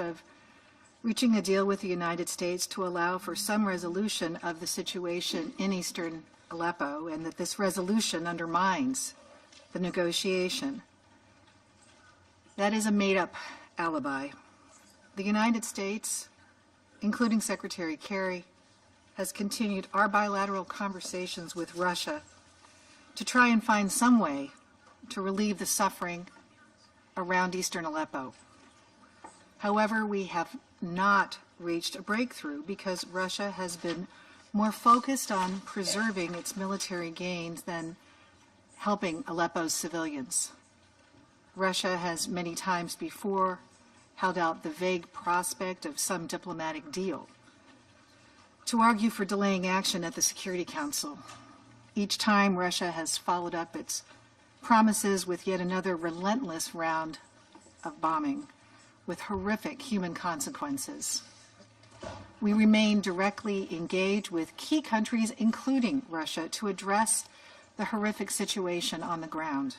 of reaching a deal with the United States to allow for some resolution of the situation in eastern Aleppo, and that this resolution undermines the negotiation. That is a made-up alibi. The United States, including Secretary Kerry, has continued our bilateral conversations with Russia to try and find some way to relieve the suffering around eastern Aleppo. However, we have not reached a breakthrough because Russia has been more focused on preserving its military gains than helping Aleppo's civilians. Russia has many times before held out the vague prospect of some diplomatic deal to argue for delaying action at the Security Council. Each time, Russia has followed up its promises with yet another relentless round of bombing with horrific human consequences. We remain directly engaged with key countries, including Russia, to address the horrific situation on the ground.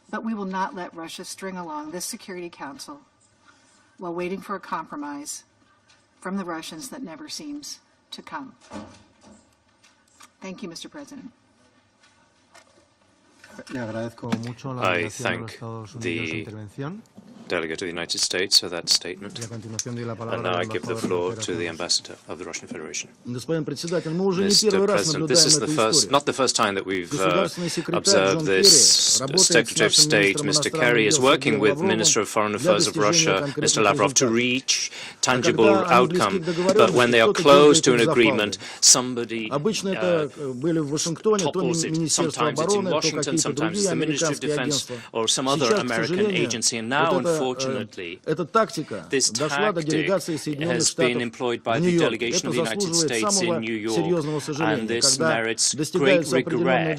But we will not let Russia string along this Security Council while waiting for a compromise from the Russians that never seems to come. Thank you, Mr. President. I thank the delegate of the United States for that statement. And now I give the floor to the ambassador of the Russian Federation. Mr. President, this is not the first time that we've observed this. Secretary of State, Mr. Kerry, is working with Minister of Foreign Affairs of Russia, Mr. Lavrov, to reach tangible outcome. But when they are close to an agreement, somebody topples it. Sometimes it's in Washington, sometimes it's the Ministry of Defense or some other American agency. And now, unfortunately, this tactic has been employed by the delegation of the United States in New York, and this merits great regret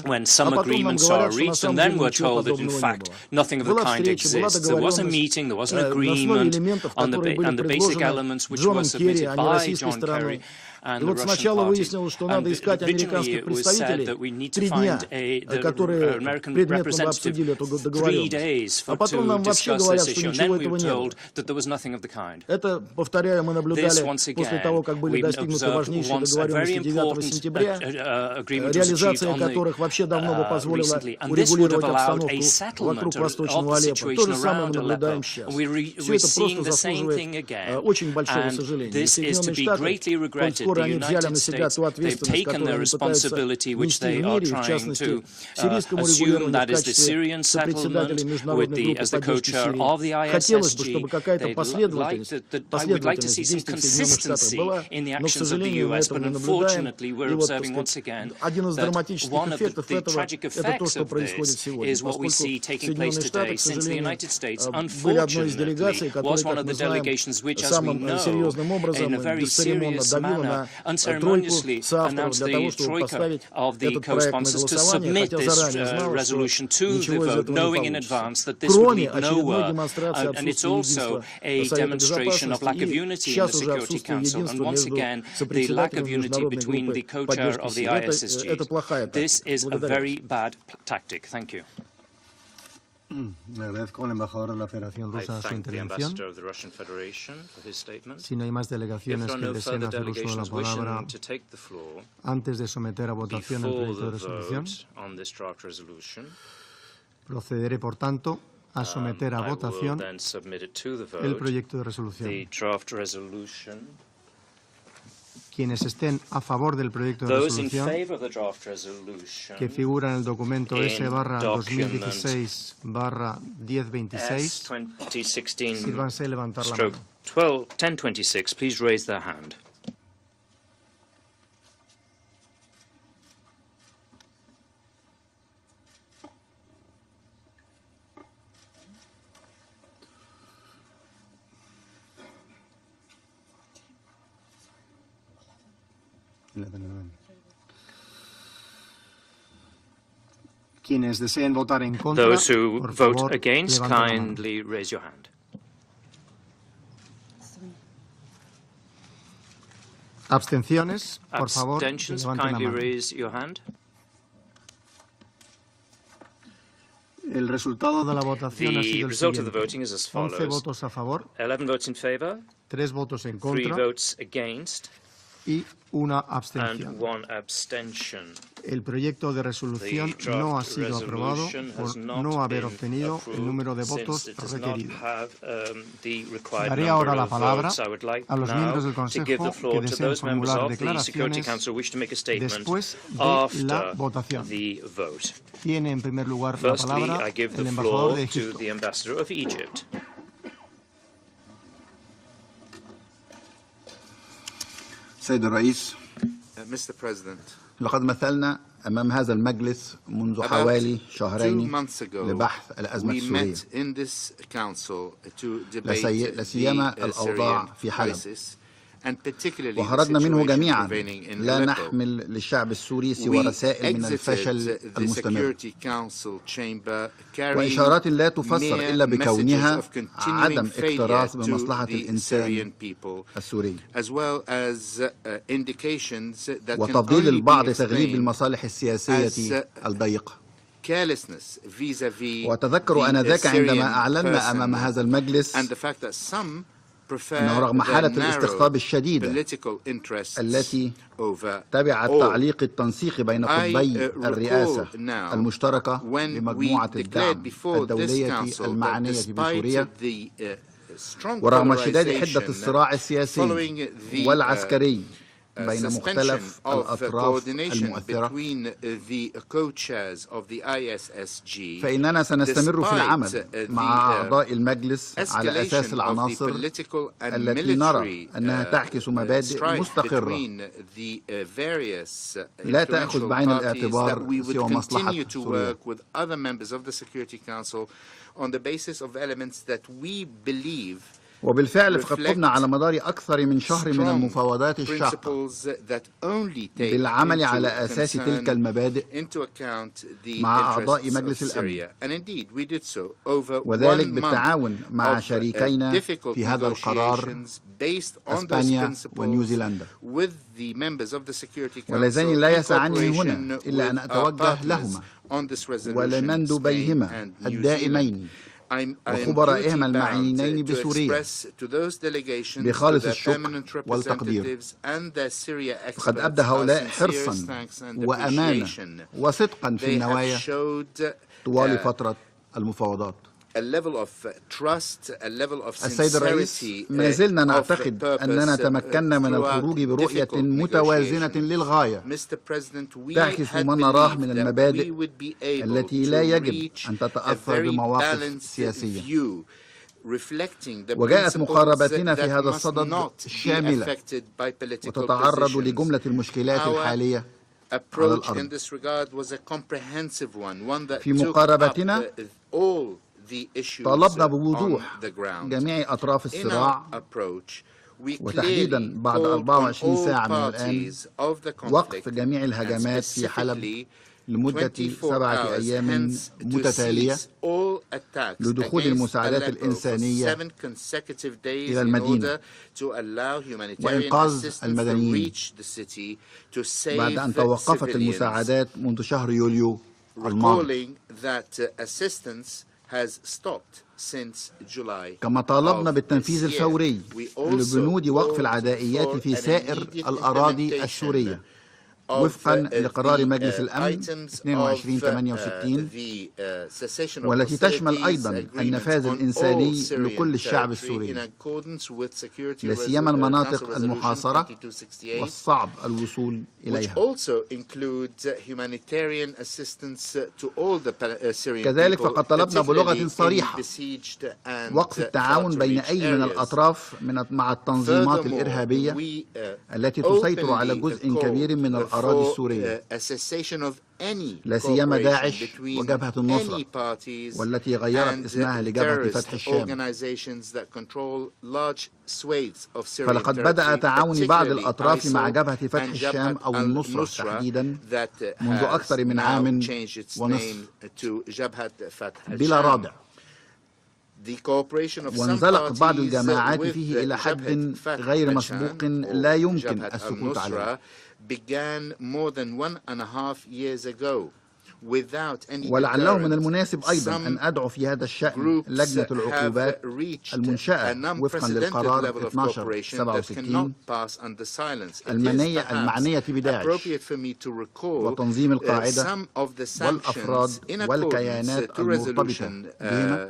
when some agreements are reached and then we're told that, in fact, nothing of the kind exists. There was a meeting, there was an agreement on the basic elements which were submitted by John Kerry and the Russian party. And originally it was said that we need to find the American representative 3 days to discuss this issue. And then we were told that there was nothing of the kind. This, once again, we observed once a very important agreement was achieved on recently. And this would have allowed a settlement of the situation around Aleppo. And we're seeing the same thing again. And this is to be greatly regretted. The United States, they've taken their responsibility, which they are trying to assume, that is the Syrian settlement, with as the co-chair of the ISSG. I would like to see some consistency in the actions of the U.S., but unfortunately we're observing once again that one of the tragic effects of this is what we see taking place today, since the United States, unfortunately, was one of the delegations which, as we know, in a very serious manner, unceremoniously announced the troika of the co-sponsors to submit this resolution to the vote, knowing in advance that this would lead nowhere. And it's also a demonstration of lack of unity in the Security Council, and once again, the lack of unity between the co-chair of the ISSG. This is a very bad tactic. Thank you. Le agradezco al embajador de la Federación Rusa su intervención. Si no hay más delegaciones que deseen hacer uso de la palabra antes de someter a votación el proyecto de resolución, procederé, por tanto, a someter a votación el proyecto de resolución. Quienes estén a favor del proyecto de resolución que figura en el documento S/2016/1026, sírvanse levantar la mano. 1026, please raise their hand. Quienes deseen votar en contra, those who vote against, kindly raise your hand. Abstenciones, por favor, Abstentions, levanten la kindly mano. raise your hand. El resultado de la votación ha The sido el result of the voting siguiente. is as 11 follows. votos a favor, 11 votes in favor, 3 votos en 3 contra votes against, y una and abstención. 1 abstention. El proyecto de resolución The draft no ha sido aprobado resolution por has not no haber been obtenido el número de approved votos since it does not requerido. have the required Daré number ahora la of palabra votes. I would like a los now miembros del to give the Consejo floor que to deseen those members formular of the Security declaraciones Council who wish to make a statement después de la after votación. the vote. Tiene en primer lugar la Firstly, palabra I give el the embajador floor de to Egipto. the ambassador of Egypt. سيد الرئيس، Mr. President, لقد مثلنا أمام هذا المجلس منذ about حوالي 2 شهرين months ago, لبحث الأزمة we السورية، met in this council to debate لا سيما the الأوضاع Syrian في حلب. crisis, and particularly the وخرجنا منه situation جميعا prevailing in لا Aleppo. نحمل للشعب السوري سوى We رسائل من الفشل exited the المستمر Security Council chamber carrying وإشارات لا تفسر mere إلا messages بكونها of continuing عدم failure اكتراث to بمصلحة the الإنسان Syrian people, السوري as well as indications that can وتفضيل only be البعض تغليب explained المصالح السياسية الضيقة. carelessness vis-à-vis وأتذكر the آنذاك عندما Syrian أعلنا person, أمام هذا المجلس and the fact that some prefer أنه رغم the حالة narrow الاستقطاب الشديدة political interests التي over تبعت all. تعليق التنسيق بين قطبي الرئاسة المشتركة بمجموعة الدعم الدولية المعنية بسوريا ورغم شداد حدة الصراع السياسي والعسكري بين مختلف الأطراف المؤثرة فإننا سنستمر في العمل مع أعضاء المجلس على أساس العناصر التي نرى أنها تعكس مبادئ مستقرة لا تأخذ بعين الاعتبار سوى مصلحة سوريا. وبالفعل فقد قمنا على مدار أكثر من شهر من المفاوضات الشاقة بالعمل على أساس تلك المبادئ مع أعضاء مجلس الأمن وذلك بالتعاون مع شريكينا في هذا القرار أسبانيا ونيوزيلندا واللذان لا يسعني هنا إلا أن أتوجه لهما ولمندوبيهما الدائمين وخبرائهم المعنيين بسوريا بخالص الشكر والتقدير فقد أبدى هؤلاء حرصا وأمانة وصدقا في النوايا طوال فترة المفاوضات. السيد الرئيس، ما زلنا نعتقد أننا تمكنا من الخروج برؤية متوازنة للغاية تعكس ما نراه من المبادئ التي لا يجب أن تتأثر بمواقف سياسية. وجاءت مقاربتنا في هذا الصدد شاملة وتتعرض لجملة المشكلات الحالية على الأرض. في مقاربتنا طالبنا بوضوح جميع أطراف الصراع وتحديدا بعد 24 ساعة من الآن وقف جميع الهجمات في حلب لمدة 7 أيام متتالية لدخول المساعدات الإنسانية إلى المدينة وإنقاذ المدنيين بعد أن توقفت المساعدات منذ شهر يوليو الماضي. كما طالبنا بالتنفيذ الفوري لبنود وقف العدائيات في سائر الأراضي السورية وفقا لقرار مجلس الأمن 2268 والتي تشمل أيضا النفاذ الإنساني لكل الشعب السوري لا سيما المناطق المحاصرة والصعب الوصول إليها. كذلك فقد طلبنا بلغة صريحة وقف التعاون بين أي من الأطراف مع التنظيمات الإرهابية التي تسيطر على جزء كبير من الأراضي السورية لا سيما داعش وجبهة النصرة والتي غيرت اسمها لجبهة فتح الشام. فلقد بدأ تعاون بعض الأطراف مع جبهة فتح الشام أو النصرة تحديدا منذ أكثر من عام ونصف بلا رادع وانزلقت بعض الجماعات فيه إلى حد غير مسبوق لا يمكن السكوت عليه. ولعله من المناسب أيضا أن أدعو في هذا الشأن لجنة العقوبات المنشأة وفقا للقرار 1267 المعنية بداعش وتنظيم القاعدة والأفراد والكيانات المرتبطة بهما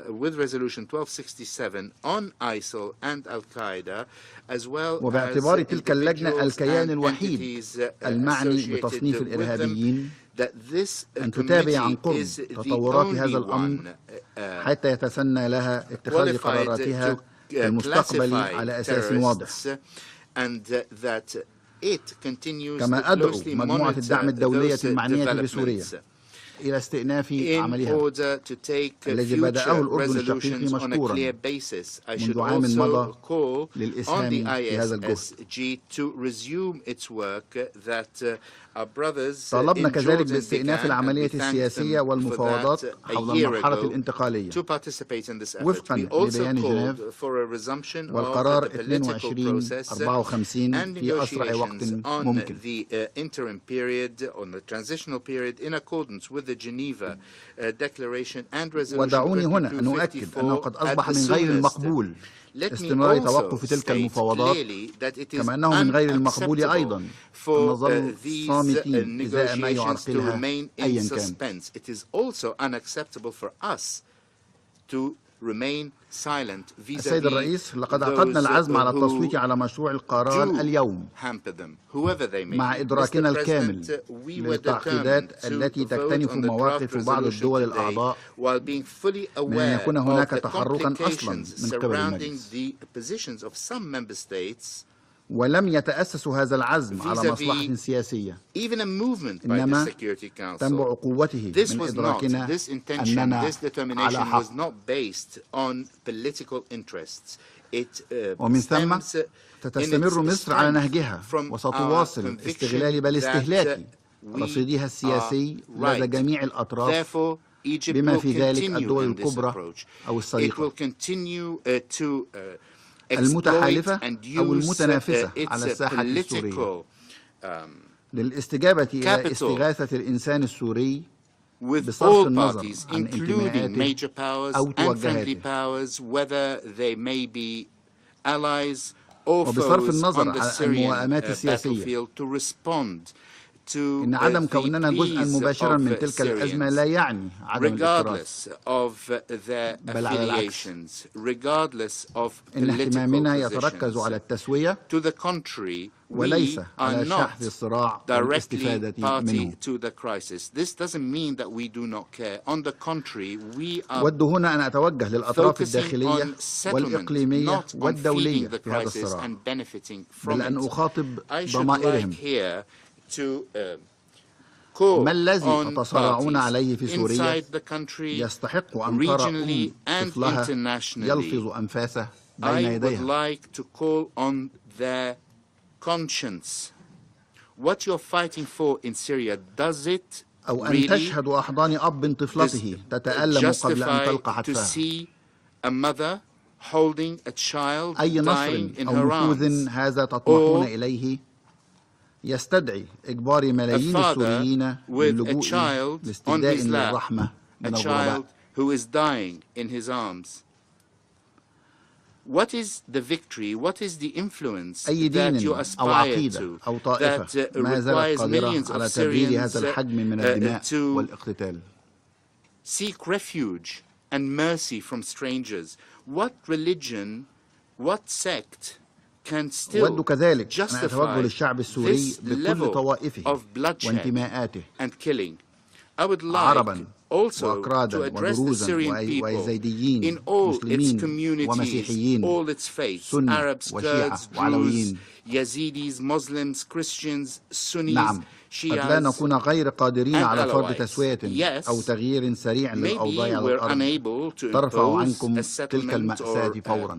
وباعتبار تلك اللجنة الكيان الوحيد المعني بتصنيف الإرهابيين أن تتابع عن قرب تطورات هذا الأمر حتى يتسنى لها اتخاذ قراراتها في المستقبل على أساس واضح. كما أدعو مجموعة الدعم الدولية المعنية بسوريا إلى استئناف عملها الذي بدأه الأردن الشقيق مشكورا منذ عام مضى للإسهام في هذا الجهد. طالبنا كذلك باستئناف العملية السياسية والمفاوضات حول المرحلة الانتقالية وفقا لبيان جنيف والقرار 2254 في أسرع وقت ممكن. ودعوني هنا أن أؤكد أنه قد أصبح من غير المقبول استمرار توقف تلك المفاوضات كما أنه من غير المقبول أيضا أن نظل صامتين إزاء ما يعرقلها أيا كان. السيد الرئيس، لقد عقدنا العزم على التصويت على مشروع القرار اليوم مع إدراكنا الكامل للتعقيدات التي تكتنف مواقف بعض الدول الأعضاء من أن يكون هناك تحركا أصلا من قبل المجلس. ولم يتأسس هذا العزم على مصلحة سياسية، إنما تنبع قوته من إدراكنا أننا على حق. ومن ثم ستستمر مصر على نهجها وستواصل استغلال بل استهلاك رصيدها السياسي لدى جميع الأطراف بما في ذلك الدول الكبرى أو الصديقة المتحالفة أو المتنافسة على الساحة السورية للاستجابة إلى استغاثة الإنسان السوري بصرف النظر عن انتماءاته أو توجهاته وبصرف النظر عن الموائمات السياسية. إن عدم كوننا جزءا مباشرا من تلك الأزمة لا يعني عدم الاكتراث، بل على العكس إن اهتمامنا يتركز على التسوية وليس على شحذ الصراع والاستفادة منه. أود هنا أن أتوجه للأطراف الداخلية والإقليمية والدولية في هذا الصراع، بل أن أخاطب ضمائرهم. ما الذي تتصارعون عليه في سوريا يستحق أن ترى طفلها يلفظ أنفاسه بين يديها. أو أن تشهد أحضان أب طفلته تتألم قبل أن تلقى حتفها. أي نصر أو نفوذ هذا تطمحون إليه يستدعي إجبار ملايين السوريين للجوء لاستداء للرحمة من الغرباء. أي دين أو عقيدة أو طائفة ما زالت قادرة على تبرير هذا الحجم من الدماء والاقتتال. Seek refuge and mercy from strangers. What religion, what sect أود كذلك أن أتوجه للشعب السوري بكل طوائفه وانتماءاته، عربا وأكرادا ودروزا ويزيديين، مسلمين ومسيحيين، سنة وشيعة وعلويين. نعم، قد لا نكون غير قادرين على فرض تسوية أو تغيير سريع للأوضاع على الأرض ترفع عنكم تلك المأساة فورا،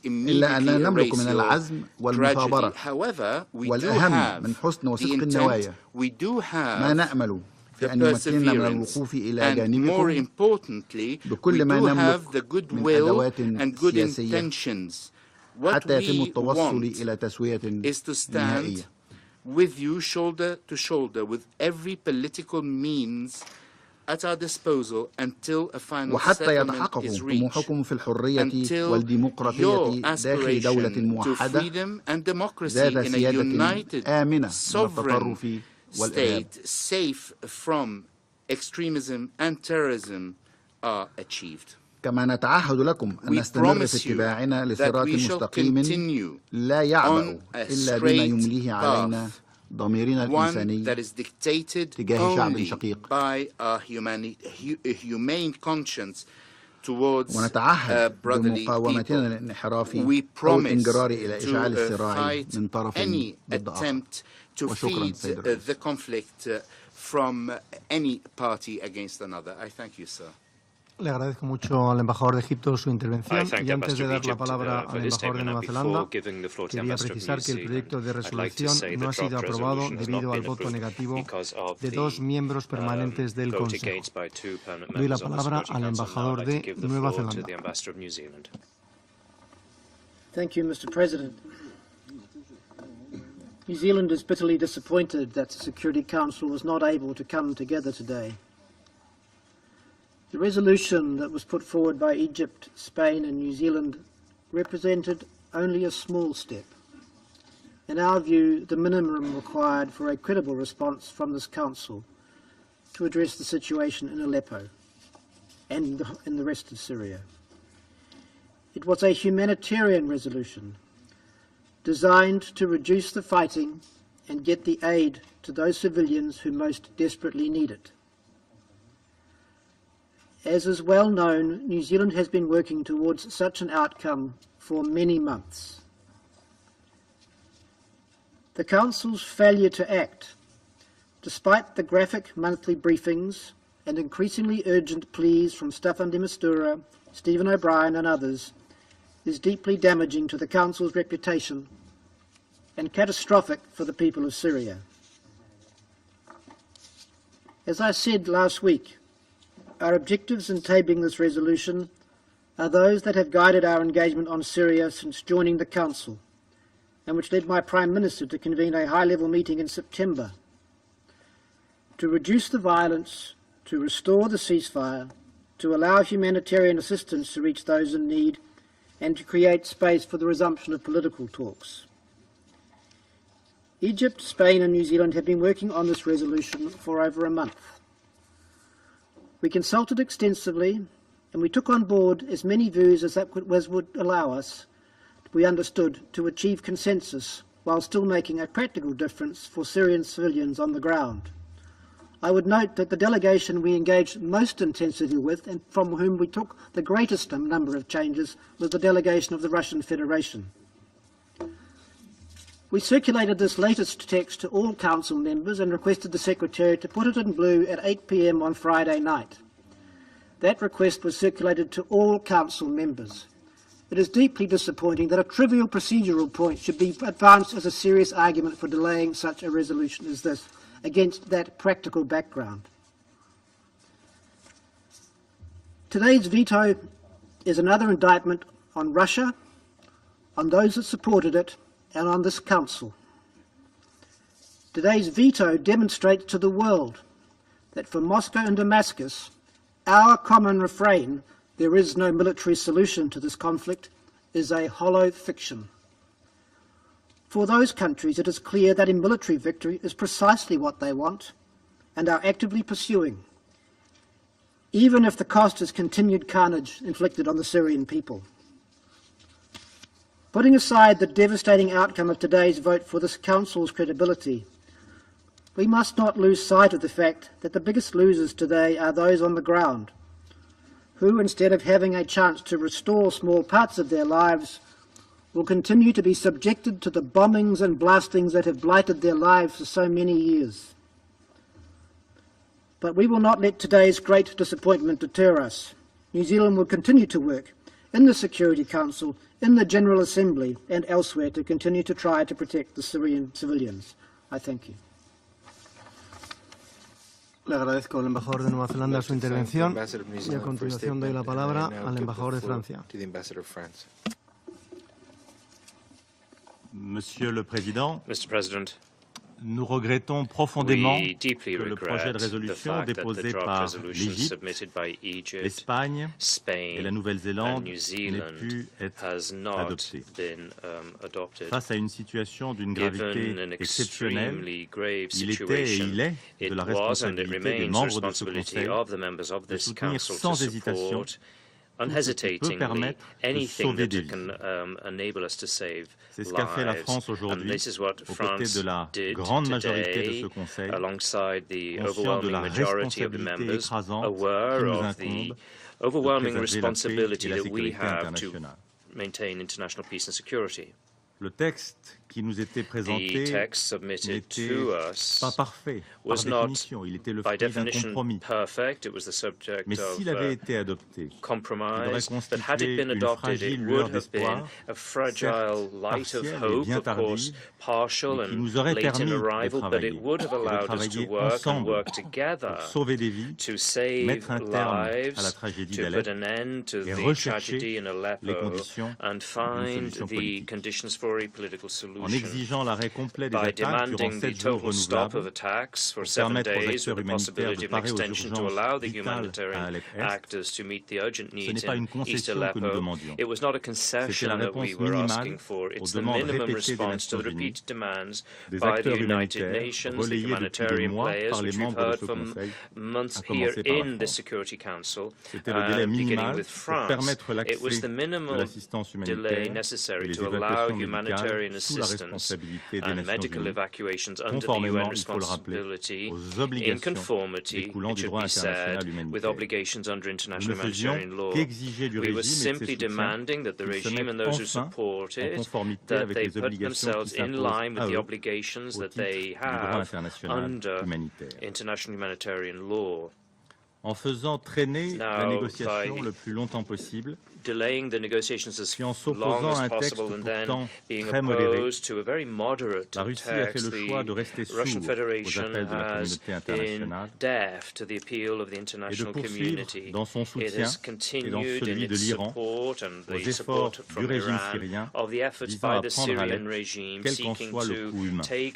إلا أننا نملك من العزم والمثابرة والأهم من حسن وصدق النوايا ما نأمل في أن يمكننا من الوقوف إلى جانبكم بكل ما نملك من أدوات سياسية حتى يتم التوصل إلى تسوية نهائية. with you shoulder to shoulder with every political means at our disposal until a final وحتى settlement يتحقق is reached, طموحكم في الحرية until والديمقراطية your داخل دولة aspiration to موحدة freedom and democracy ذات in a سيادة united, آمنة من sovereign التطرف والإرهاب state safe from extremism and terrorism are achieved. كما نتعهد لكم أن نستمر في اتباعنا لصراط مستقيم لا يعبأ إلا بما يمليه علينا ضميرنا الإنساني تجاه شعب شقيق، ونتعهد بمقاومتنا للانحراف أو الانجرار إلى إشعال الصراع من طرف ضد آخر. وشكرا سيد الرئيس. From any party against another. I thank you, sir. Le agradezco mucho al embajador de Egipto su intervención y antes de dar la palabra al embajador de Nueva Zelanda, quería precisar que el proyecto de resolución no ha sido aprobado debido al voto negativo de 2 miembros permanentes del Consejo. Doy la palabra al embajador de Nueva Zelanda. Thank you, Mr. President. New Zealand is bitterly disappointed that the Security Council was not able to come together today. The resolution that was put forward by Egypt, Spain and New Zealand represented only a small step. In our view, the minimum required for a credible response from this Council to address the situation in Aleppo and in the rest of Syria. It was a humanitarian resolution designed to reduce the fighting and get the aid to those civilians who most desperately need it. As is well known, New Zealand has been working towards such an outcome for many months. The Council's failure to act, despite the graphic monthly briefings and increasingly urgent pleas from Staffan de Mistura, Stephen O'Brien and others, is deeply damaging to the Council's reputation and catastrophic for the people of Syria. As I said last week, our objectives in tabling this resolution are those that have guided our engagement on Syria since joining the Council, and which led my Prime Minister to convene a high-level meeting in September to reduce the violence, to restore the ceasefire, to allow humanitarian assistance to reach those in need, and to create space for the resumption of political talks. Egypt, Spain and New Zealand have been working on this resolution for over a month. We consulted extensively and we took on board as many views as would allow us, we understood, to achieve consensus while still making a practical difference for Syrian civilians on the ground. I would note that the delegation we engaged most intensively with and from whom we took the greatest number of changes was the delegation of the Russian Federation. We circulated this latest text to all Council members and requested the Secretary to put it in blue at 8 p.m. on Friday night. That request was circulated to all Council members. It is deeply disappointing that a trivial procedural point should be advanced as a serious argument for delaying such a resolution as this, against that practical background. Today's veto is another indictment on Russia, on those that supported it, and on this Council. Today's veto demonstrates to the world that for Moscow and Damascus, our common refrain, "There is no military solution to this conflict," is a hollow fiction. For those countries, it is clear that a military victory is precisely what they want and are actively pursuing, even if the cost is continued carnage inflicted on the Syrian people. Putting aside the devastating outcome of today's vote for this Council's credibility, we must not lose sight of the fact that the biggest losers today are those on the ground, who, instead of having a chance to restore small parts of their lives, will continue to be subjected to the bombings and blastings that have blighted their lives for so many years. But we will not let today's great disappointment deter us. New Zealand will continue to work in the Security Council, in the General Assembly and elsewhere to continue to try to protect the Syrian civilians. I thank you. Le agradezco al embajador de Nueva Zelanda su intervención y a continuación doy la palabra al embajador de Francia. Monsieur le Président, Mr. President, Nous regrettons profondément We deeply que le projet de regret the résolution fact that the déposé draft par resolution l'Égypte, submitted by Egypt, l'Espagne et la Spain, Nouvelle-Zélande and New n'ait Zealand pu être has not adopté. been adopted. Face à une situation d'une Given gravité an exceptionnelle, extremely grave il était et situation, il est it de la was and it responsabilité des remains the membres de ce responsibility Conseil of the members of de this soutenir council to sans hésitation support tout ce qui peut unhesitatingly permettre de anything sauver that des vies. can enable us to save C'est ce qu'a fait la lives. France And aujourd'hui, this is what aux côtés France de la did grande majorité de today, ce Conseil, alongside the conscient de overwhelming la majority of the responsabilité members, écrasante aware qui nous of the incombe overwhelming de préserver la paix responsibility et la that we sécurité have to internationale. maintain international peace and security. Le texte qui nous était The présenté text submitted n'était to us pas parfait, par was not, définition. Il était le by fruit d'un definition, compromis. perfect. It was the subject Mais of s'il avait été adopté, il aurait compromise, but had it constitué been une adopted, it fragile would lueur have been d'espoir, a fragile certes light of partielle et hope, bien of course, tardive, partial mais qui and nous aurait late in permis de arrival, but it travailler, would have et de allowed us to travailler work and ensemble work together pour sauver des vies, to save mettre un terme à la lives, tragédie to put d'Alep an end to et the rechercher tragedy in les Aleppo conditions and d'une find solution the politique. conditions for a political En solution. exigeant l'arrêt complet des By attaques durant demanding the 7 jours total stop of renouvelables, attacks for pour 7 permettre aux days acteurs with the humanitaires possibility de of an parer aux extension to urgences allow the vitales à humanitarian Alep-Est, actors to meet the urgent ce needs n'est pas in une East concession que nous Aleppo. demandions. It was not a C'était concession la that we réponse were minimale asking for. It's aux the demandes minimum répétées des response to the Nations Unies, repeated demands des by the acteurs United humanitaires Nations, the relayés depuis des humanitarian mois players, par les which we've membres de heard ce for Conseil, months à here commencer par la in the France. Security Council, C'était le délai beginning minimal with pour France. permettre It was l'accès the de minimal l'assistance delay humanitaire et necessary les to allow évacuations humanitarian médicales sous la assistance responsabilité des and Nations medical Unies, evacuations under the conformément, UN il faut le rappeler, responsibility aux in obligations conformity, découlant it du should droit be said, international with humanitaire. obligations under Nous international ne faisions humanitarian law. qu'exiger du We were régime et de ses simply soutiens demanding that the qu'ils se regime and mettent those who enfin support en it, conformité that avec they les put obligations qui themselves in s'imposent line à with the eux obligations au that titre they du droit have international under humanitaire. international humanitarian law. En faisant traîner la Now, négociation by le plus longtemps possible, delaying the negotiations as puis en long s'opposant as à un texte possible and then pourtant being très modéré, opposed to a very moderate la Russie a fait text, le choix de the rester Russian sourde aux Federation appels de la has communauté been internationale deaf to the appeal of the et de international poursuivre community. dans son It soutien has et dans continued in celui de its l'Iran support and aux the efforts support du from régime Iran syrien of the efforts visant by à the prendre Syrian Alep, regime quel qu'en seeking soit le to coût humain. take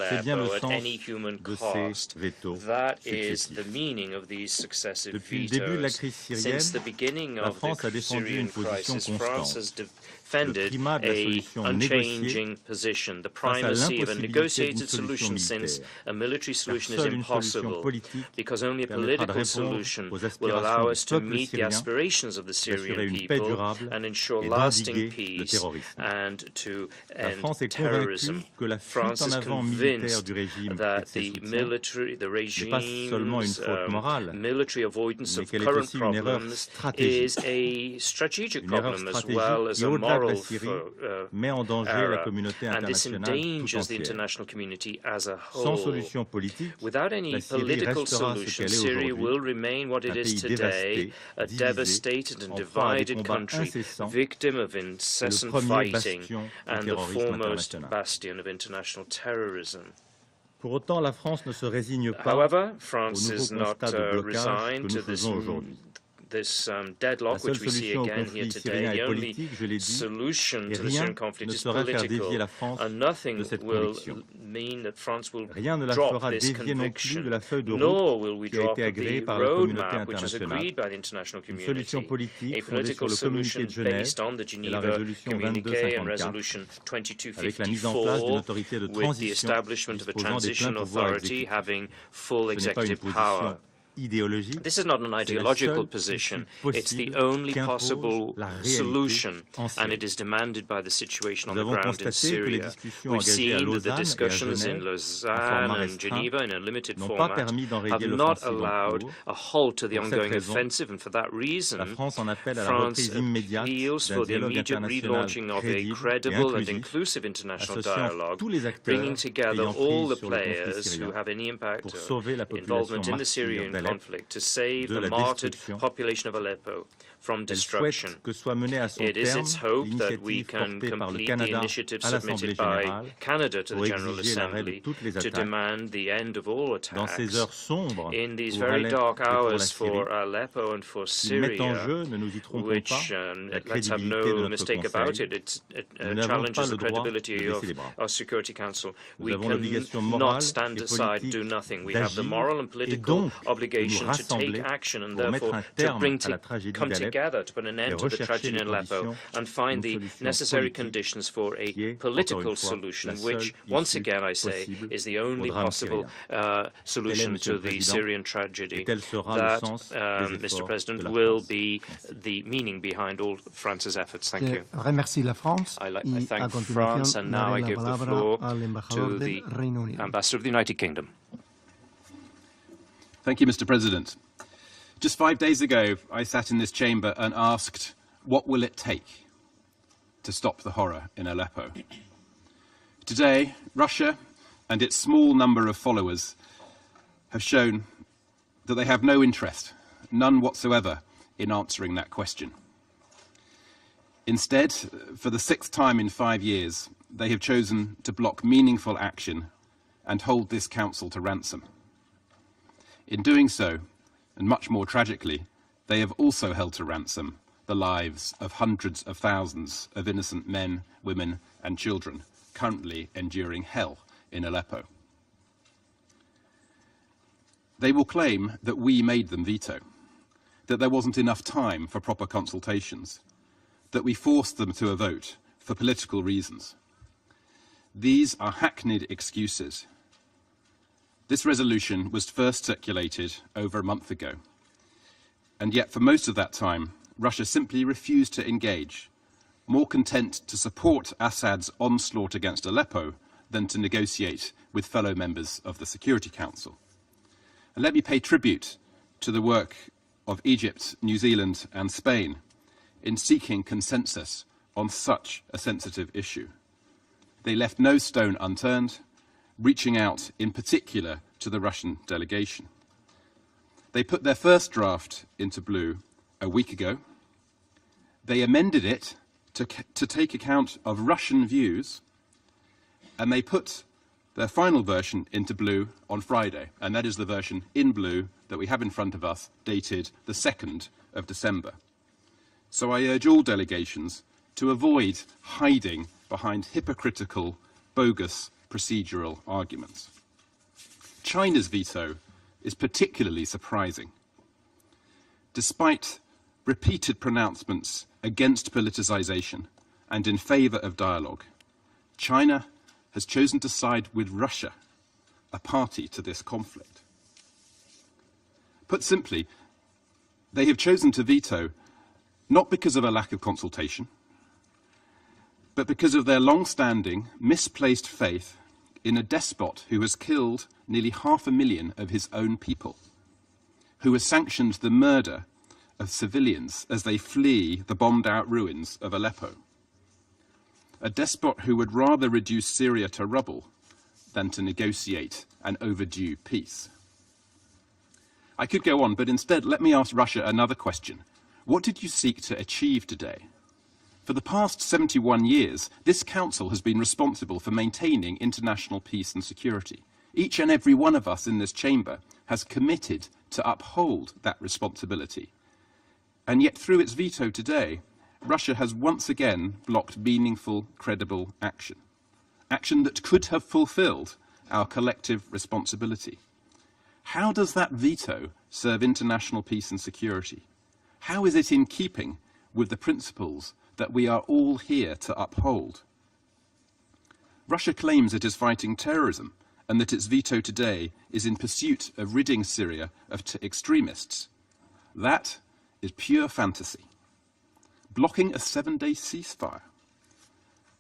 C'est bien le Aleppo at sens any human de ces cost. vétos That is successifs. the meaning of these successive Depuis le début de la vetoes. crise syrienne, Since the beginning la of France a the défendu Syrian une position crisis, France constante. has defended primat de la a solution unchanging position, the face à primacy of a l'impossibilité negotiated d'une solution solution, since militaire. a military solution is seule une solution impossible, politique because only a permettra de political répondre solution aux will aspirations allow du us to peuple meet the syrien, aspirations of the d'assurer Syrian une paix people durable and ensure et lasting d'endiguer le peace terrorisme. and to La end France est terrorism. convaincue que la fuite France en is avant militaire convinced du régime et de that ses the soutiens military, the n'est pas seulement une regime's faute morale, military avoidance mais of qu'elle est current aussi une erreur problems stratégique. is a strategic Une erreur problem as stratégique well as qui, a au-delà de la moral Syrie, met en danger la error. communauté And this internationale tout endangers the entière. international community as a Sans whole. solution politique, Without any la Syrie political restera ce solution, qu'elle est Syria aujourd'hui, will remain what it un is pays today, dévasté, a divisé, devastated and en proie à des divided combats country, incessants, victim of et le incessant premier fighting, bastion du and the terrorisme foremost international. bastion of international terrorism. Pour autant, la France ne se résigne pas However, au France nouveau is not constat de blocage resigned que to nous faisons aujourd'hui. this La deadlock seule which we see solution au again here conflit today. syrien The est only politique, je l'ai dit, solution et to the rien Syrian conflict ne is saurait faire political, dévier la France and nothing de cette will conviction. mean that France will Rien ne la drop fera this dévier non plus conviction, de la feuille de nor route will we qui a drop été agréée the par la communauté roadmap which is internationale. agreed by the international Une solution community, politique a fondée sur political le communiqué solution de Genève based on the et la Geneva résolution communiqué and 2254 resolution avec la mise en place d'une 2254 autorité de with the transition establishment of a disposant des pleins transition pouvoirs authority exécutifs. having full Ce n'est pas une executive power. position idéologique, This is not an c'est la ideological seule position. issue It's the possible only qu'impose possible la réalité solution, en and Syrie. it is demanded by the situation on Nous the avons ground in constaté que les Syria. discussions We've engagées à seen that the Lausanne et à discussions in Genève, en Lausanne format and restreint, Geneva in a limited n'ont pas format permis d'enrayer have not l'offensive en allowed cours. a halt to the Pour cette ongoing raison, offensive, and for that La reason, France en appelle à la France reprise immédiate appeals d'un for the dialogue immediate international relaunching of a crédible et credible and inclusif, inclusive international associant dialogue, tous les acteurs bringing together ayant all prise the sur le conflit players who syrien have any impact pour or sauver la population involvement in the martyre Syrian d'Alep conflict, to save the martyred population of Aleppo from destruction. It is its hope that we can complete the initiative submitted by Canada to the General Assembly to demand the end of all attacks. In these very dark hours for Aleppo and for Syria, which, let's have no mistake about it, it challenges the credibility of our Security Council. We cannot stand aside, do nothing. We have the moral and political obligation to take action and therefore to come together to put an end to the tragedy in Aleppo and find the necessary conditions for a political solution, which, once again, I say, is the only possible solution to the Syrian tragedy. That, Mr. President, will be the meaning behind all France's efforts. Thank you. I thank France, and now I give the floor to the Ambassador of the United Kingdom. Thank you, Mr. President. Just 5 days ago, I sat in this chamber and asked, what will it take to stop the horror in Aleppo? Today, Russia and its small number of followers have shown that they have no interest, none whatsoever, in answering that question. Instead, for the 6th time in 5 years, they have chosen to block meaningful action and hold this council to ransom. In doing so, and much more tragically, they have also held to ransom the lives of hundreds of thousands of innocent men, women, and children currently enduring hell in Aleppo. They will claim that we made them veto, that there wasn't enough time for proper consultations, that we forced them to a vote for political reasons. These are hackneyed excuses. This resolution was first circulated over a month ago, and yet for most of that time, Russia simply refused to engage, more content to support Assad's onslaught against Aleppo than to negotiate with fellow members of the Security Council. And let me pay tribute to the work of Egypt, New Zealand, and Spain in seeking consensus on such a sensitive issue. They left no stone unturned, reaching out in particular to the Russian delegation. They put their first draft into blue a week ago. They amended it to take account of Russian views, and they put their final version into blue on Friday, and that is the version in blue that we have in front of us, dated the 2nd of December. So I urge all delegations to avoid hiding behind hypocritical, bogus procedural arguments. China's veto is particularly surprising. Despite repeated pronouncements against politicization and in favor of dialogue, China has chosen to side with Russia, a party to this conflict. Put simply, they have chosen to veto not because of a lack of consultation, but because of their long-standing, misplaced faith in a despot who has killed nearly 500,000 of his own people, who has sanctioned the murder of civilians as they flee the bombed-out ruins of Aleppo. A despot who would rather reduce Syria to rubble than to negotiate an overdue peace. I could go on, but instead let me ask Russia another question. What did you seek to achieve today? For the past 71 years, this council has been responsible for maintaining international peace and security. Each and every one of us in this chamber has committed to uphold that responsibility. And yet through its veto today, Russia has once again blocked meaningful, credible action. Action that could have fulfilled our collective responsibility. How does that veto serve international peace and security? How is it in keeping with the principles that we are all here to uphold? Russia claims it is fighting terrorism and that its veto today is in pursuit of ridding Syria of extremists. That is pure fantasy. Blocking a 7-day ceasefire,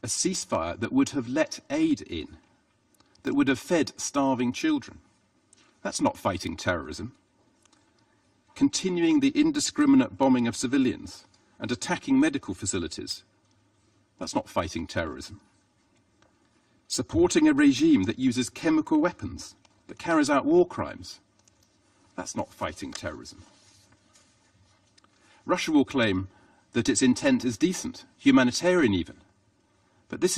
a ceasefire that would have let aid in, that would have fed starving children. That's not fighting terrorism. Continuing the indiscriminate bombing of civilians and attacking medical facilities, that's not fighting terrorism. Supporting a regime that uses chemical weapons, that carries out war crimes, That's not fighting terrorism. Russia will claim that its intent is decent, humanitarian even. But this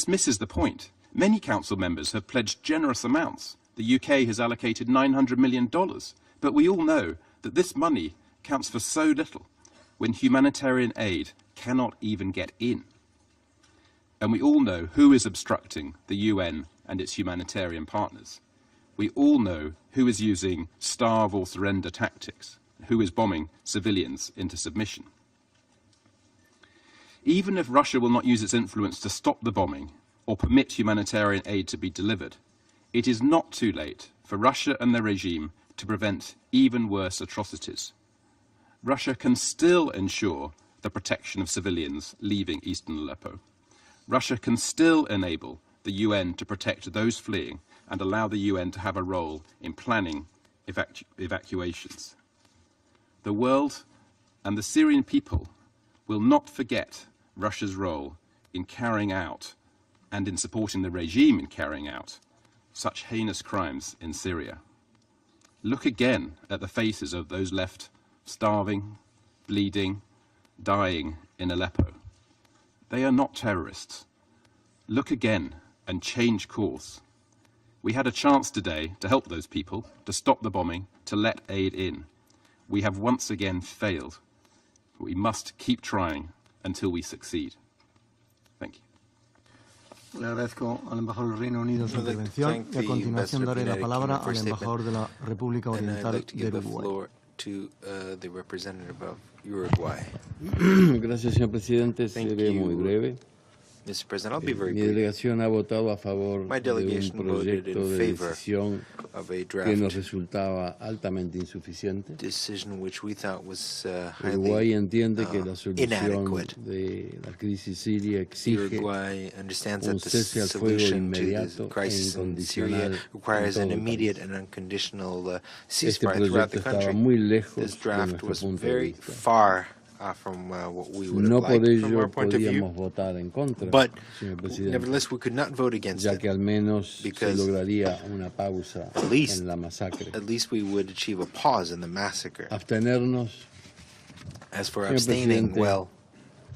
misses the point. Many council members have pledged generous amounts. The UK has allocated $900 million. But we all know that this money counts for so little when humanitarian aid cannot even get in. And we all know who is obstructing the UN and its humanitarian partners. We all know who is using starve or surrender tactics, who is bombing civilians into submission. Even if Russia will not use its influence to stop the bombing or permit humanitarian aid to be delivered, it is not too late for Russia and the regime to prevent even worse atrocities. Russia can still ensure the protection of civilians leaving eastern Aleppo. Russia can still enable the UN to protect those fleeing and allow the UN to have a role in planning evacuations. The world and the Syrian people will not forget Russia's role in carrying out and in supporting the regime in carrying out such heinous crimes in Syria. Look again at the faces of those left starving, bleeding, dying in Aleppo. They are not terrorists. Look again and change course. We had a chance today to help those people, to stop the bombing, to let aid in. We have once again failed. We must keep trying until we succeed. Thank you. Le agradezco al embajador del Reino Unido su intervención y a continuación daré la palabra al embajador de la República Oriental de Uruguay. Gracias, señor presidente. Seré muy breve. Mr. President, I'll be very Mi brief. delegación ha votado a favor My de un delegation voted proyecto in de favor decisión of a que nos draft resultaba altamente insuficiente. decision which we thought was Uruguay highly entiende que la solución inadequate. de la crisis siria exige Uruguay understands un that the cese al fuego solution to inmediato the e crisis in Syria incondicional requires en an todo el immediate país. and unconditional Este ceasefire throughout the proyecto estaba country. muy lejos This de draft nuestro was punto de very vista. far from what we would No have por liked from our ello point of view, podíamos votar en contra, but señor presidente, nevertheless we could not vote against ya it. que al menos se because lograría una pausa at least- en la masacre. At least we would achieve a pause in the massacre. Abstenernos, As for señor abstaining, presidente, well,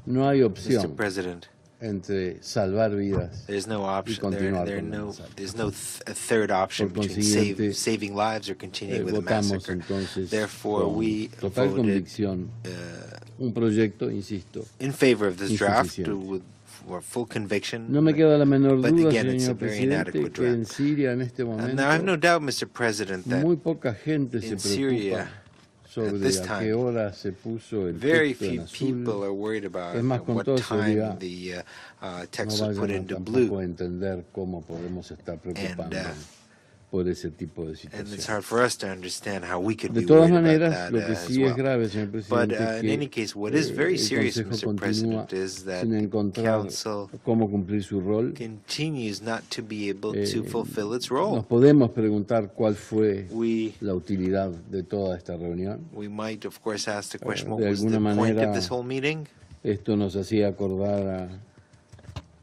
no hay Mr. opción President, entre salvar vidas there's no y option. continuar There's con la no masacre. a third option Por between consiguiente, saving lives or continuing with the votamos massacre. entonces Therefore, con we total voted convicción un proyecto, insisto, in favor of this draft insuficiente. with for full conviction. No me queda la menor But duda, again, it's a señor very presidente, inadequate que en draft. Siria en este And now I have no momento doubt, Mr. President, that muy poca gente se in Syria, preocupa sobre this a time, qué hora se puso el very texto en few azul. people are worried about Es más, at con what toda time seguridad, the No text was put vayan a into tampoco blue. a entender cómo podemos estar preocupándonos por ese tipo de And it's situaciones. hard for us to understand how we could De be todas worried about maneras, that lo que as sí es well. grave, señor But presidente, in any es que case, what is very el serious, Consejo Mr. continúa President, is that sin the encontrar Council cómo cumplir su rol. continues not to be able to fulfill its role. Nos podemos preguntar cuál fue We la utilidad de toda esta reunión. might, of course, ask the question, what de was the alguna point of manera, this whole meeting? Esto nos hacía acordar a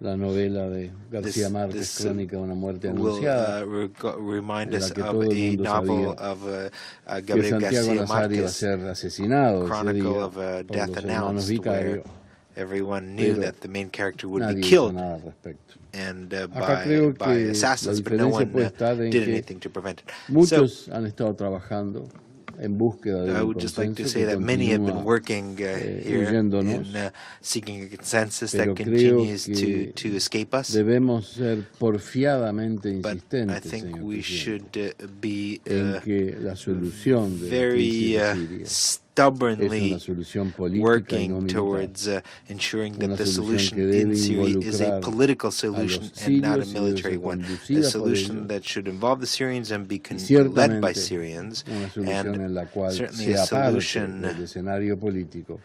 la novela de García Márquez, this, Crónica de una muerte Will anunciada, remind en la us que of todo el a mundo novel sabía of que Gabriel Santiago García Nazar iba a Márquez, ser asesinado ese Chronicle día of a por Death los hermanos Announced, where Vicario. everyone knew Pero that the main character would be Nadie hizo killed nada al respecto. and Acá creo by que assassins, la but no diferencia one puede estar en did que anything to prevent it. So muchos han estado trabajando en búsqueda de I un would just like to consenso say que that many have been continúa working here huyéndonos, in seeking a consensus pero that creo continues que to escape us. debemos ser porfiadamente But I insistentes, think señor we presidente, should be en que la solución de la very crisis de Siria es stubbornly una solución política y working no militar. towards ensuring Una that the solución solution que debe in Syria is a involucrar political a solution los and not a sirios y debe military ser one. A conducida por solution ellos. that should involve the Syrians and be Y led by ciertamente Syrians, una solución en and la cual certainly se a aparte solution del escenario político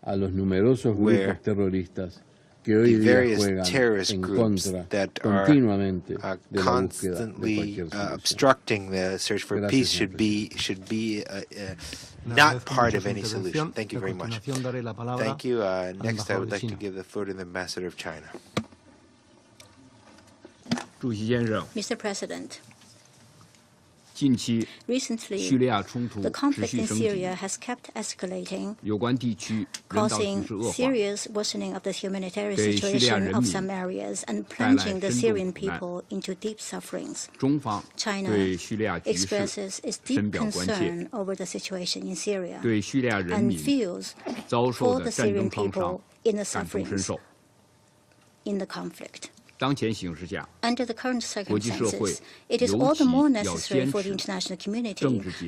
a los numerosos where grupos terroristas que hoy the día various juegan terrorist en groups contra that are continuamente de la búsqueda de constantly cualquier solución. obstructing the search for Gracias, peace señor should be Le not agradezco part mucho of su any solution. intervención. Thank you A very much. continuación daré la palabra Thank you. al Next, I embajador would de like to China. give the floor to the ambassador of China. Mr. President, Recently, the conflict in Syria has kept escalating, causing serious worsening of the humanitarian situation of some areas and plunging the Syrian people into deep sufferings. China expresses its deep concern over the situation in Syria and feels for the Syrian people in the sufferings in the conflict. Under the current circumstances, it is all the more necessary for the international community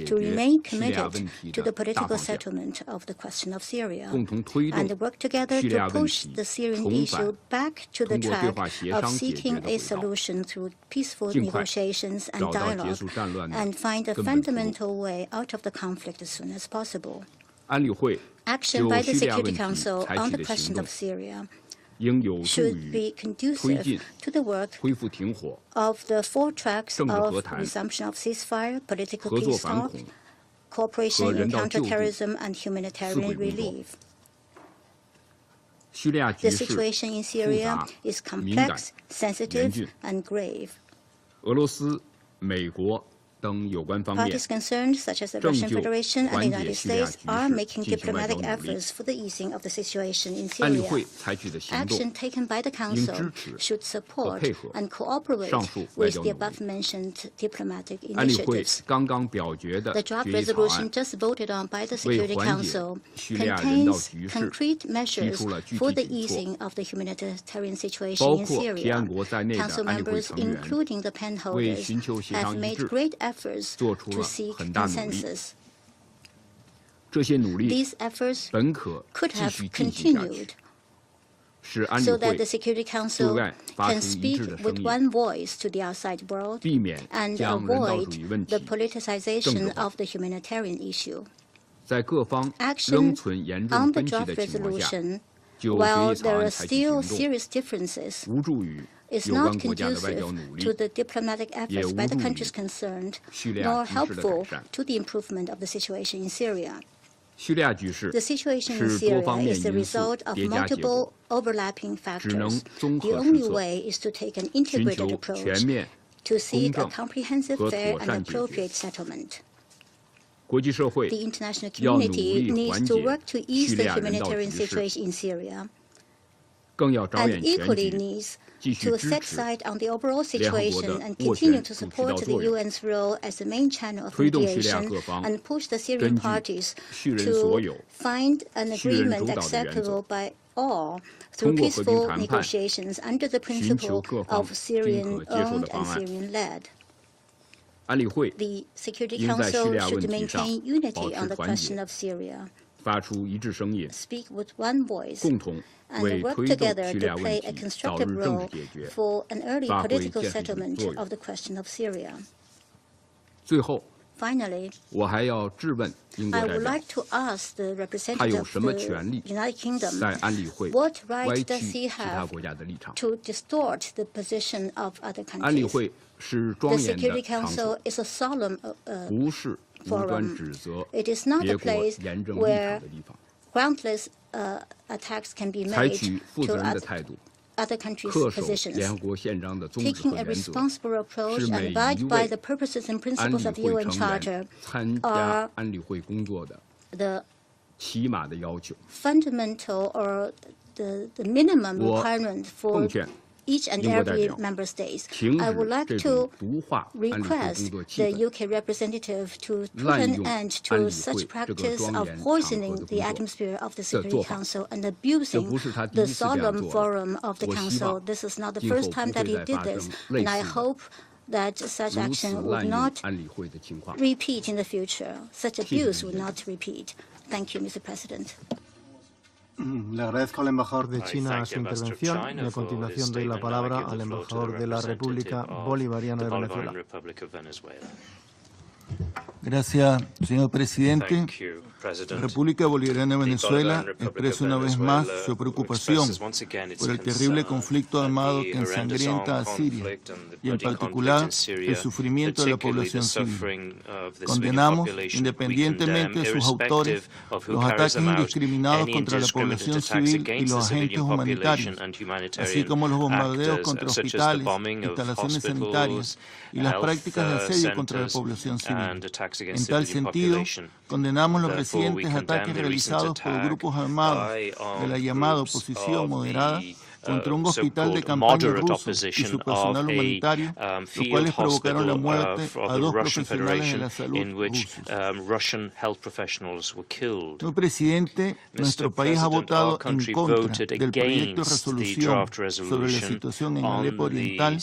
to remain committed to the political settlement of the question of Syria and work together to push the Syrian issue back to the track of seeking a solution through peaceful negotiations and dialogue and find a fundamental way out of the conflict as soon as possible. Action by the Security Council on the question of Syria should be conducive to the work of the 4 tracks of resumption of ceasefire, political peace talk, cooperation in counterterrorism, and humanitarian relief. The situation in Syria is complex, sensitive, and grave. Parties concerned, such as the Russian Federation and the United States, are making diplomatic efforts for the easing of the situation in Syria. Action taken by the Council should support and cooperate with the above-mentioned diplomatic initiatives. The draft resolution just voted on by the Security Council contains concrete measures for the easing of the humanitarian situation in Syria. Council members, including the pen holders, have made great efforts to seek consensus. These efforts could have continued so that the Security Council can speak with one voice to the outside world and avoid the politicization of the humanitarian issue. Action on the draft resolution, while there are still serious differences, is not conducive to the diplomatic efforts by the countries concerned, nor helpful to the improvement of the situation in Syria. The situation in Syria is the result of multiple overlapping factors. The only way is to take an integrated approach to seek a comprehensive, fair, and appropriate settlement. The international community needs to work to ease the humanitarian situation in Syria, and equally needs to set sight on the overall situation and continue to support the UN's role as the main channel of mediation and push the Syrian parties to find an agreement acceptable by all through peaceful negotiations under the principle of Syrian-owned and Syrian-led. The Security Council should maintain unity on the question of Syria, speak with one voice, and work together to play a constructive role for an early political settlement of the question of Syria. Finally, I would like to ask the representative of the United Kingdom, what right does he have to distort the position of other countries? The Security Council is a solemn forum. It is not a place where groundless attacks can be made to other countries' positions. Taking a responsible approach and abide by the purposes and principles of the UN Charter are the fundamental or the minimum requirement for each and every member state. I would like to request the UK representative to put an end to such practice of poisoning the atmosphere of the Security Council and abusing the solemn forum of the Council. This is not the first time that he did this, and I hope that such action would not repeat in the future. Such abuse would not repeat. Thank you, Mr. President. Le agradezco al embajador de China su intervención y a continuación doy la palabra al embajador de la República Bolivariana de Venezuela. Gracias, señor presidente. La República Bolivariana de Venezuela expresa una vez más su preocupación por el terrible conflicto armado que ensangrienta a Siria y en particular el sufrimiento de la población civil. Condenamos, independientemente de sus autores, los ataques indiscriminados contra la población civil y los agentes humanitarios, así como los bombardeos contra hospitales, instalaciones sanitarias y las prácticas de asedio contra la población civil. En tal sentido, condenamos los recientes ataques realizados por grupos armados de la llamada oposición moderada contra un hospital de campaña ruso y su personal humanitario, los cuales provocaron la muerte a 2 profesionales de la salud rusos. Señor presidente, nuestro país ha votado en contra del proyecto de resolución sobre la situación en Aleppo Oriental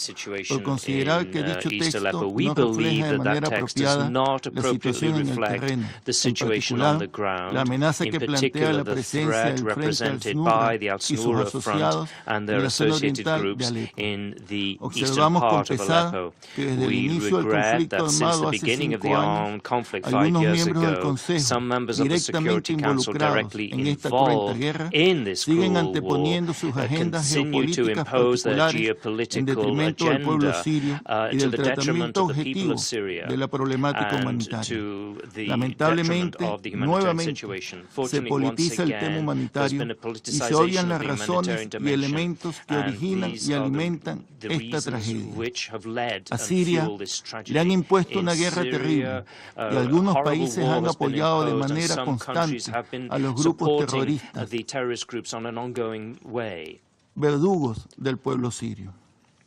por considerar que dicho texto no refleja de manera apropiada la situación en el terreno, en particular la amenaza que plantea la presencia del Frente al-Nusra y sus asociados and their associated groups in the eastern part of Aleppo. We regret that since the beginning of the armed conflict 5 years ago, some members of the Security Council directly involved in this cruel war continue to impose their geopolitical agenda to the detriment of the people of Syria and to the detriment of the humanitarian situation. Fortunately, once again, there's been a politicization of the humanitarian dimension. Que originan y alimentan esta tragedia. A Siria le han impuesto una guerra terrible y algunos países han apoyado de manera constante a los grupos terroristas, verdugos del pueblo sirio.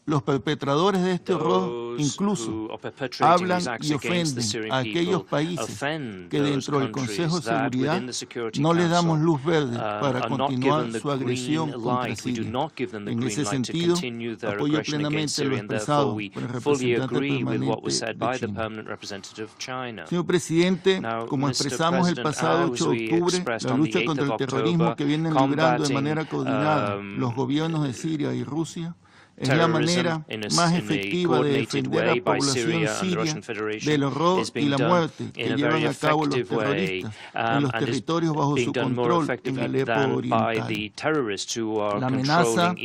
Los perpetradores de este horror incluso hablan y ofenden a aquellos países que dentro del Consejo de Seguridad no les damos luz verde para continuar su agresión contra Siria. En ese sentido, apoyo plenamente lo expresado por el representante permanente de China. Señor presidente, como expresamos el pasado 8 de octubre, la lucha contra el terrorismo que vienen librando de manera coordinada los gobiernos de Siria y Rusia es la manera más efectiva de defender a la población siria del horror y la muerte que llevan a cabo los terroristas en los territorios bajo su control en Aleppo Oriental. La amenaza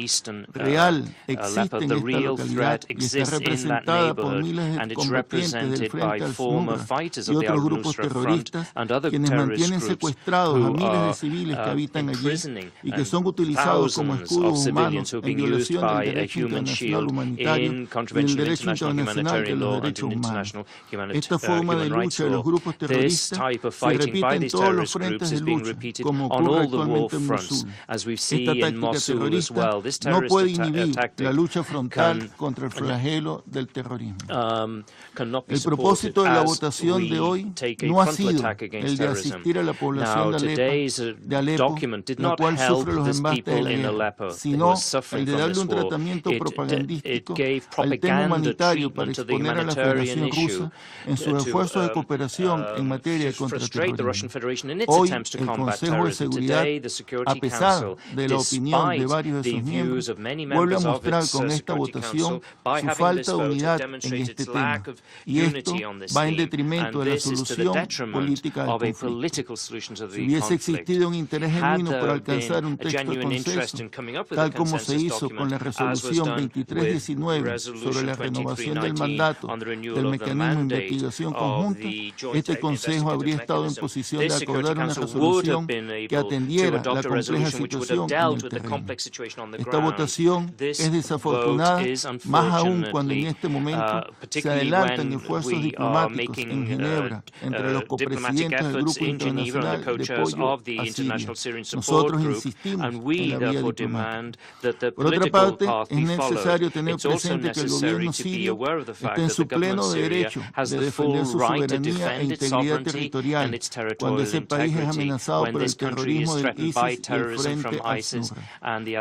real existe en esta localidad y está representada por miles de combatientes del Frente al-Nusra y otros grupos terroristas quienes mantienen secuestrados a miles de civiles que habitan allí y que son utilizados como escudos humanos en violación del derecho internacional humanitario y el derecho internacional de los derechos humanos. Esta forma de lucha de los grupos terroristas se repite en todos los frentes de lucha, como ocurre actualmente en Mosul. Esta táctica terrorista no puede inhibir la lucha frontal contra el flagelo del terrorismo. El propósito de la votación de hoy no ha sido el de asistir a la población de Aleppo, la cual sufre los embates de la guerra, sino el de darle un tratamiento propagandístico al tema humanitario para exponer a la Federación Rusa en sus esfuerzos de cooperación en materia de contraterrorismo. Hoy, el Consejo de Seguridad, a pesar de la opinión de varios de sus miembros, vuelve a mostrar con esta votación su falta de unidad en este tema, y esto va en detrimento de la solución política del conflicto. Si hubiese existido un interés genuino por alcanzar un texto de consenso, tal como se hizo con la resolución 2319 sobre la renovación del mandato del mecanismo de investigación conjunta, este Consejo habría estado en posición de acordar una resolución que atendiera la compleja situación en el terreno. Esta votación es desafortunada, más aún cuando en este momento se adelantan esfuerzos diplomáticos en Ginebra entre los copresidentes del Grupo Internacional de Apoyo a Siria. Nosotros insistimos en la vía diplomática. Por otra parte, es necesario tener presente que el gobierno sirio está en su pleno derecho de defender su soberanía e integridad territorial cuando ese país es amenazado por el terrorismo del ISIS y el Frente al-Nusra.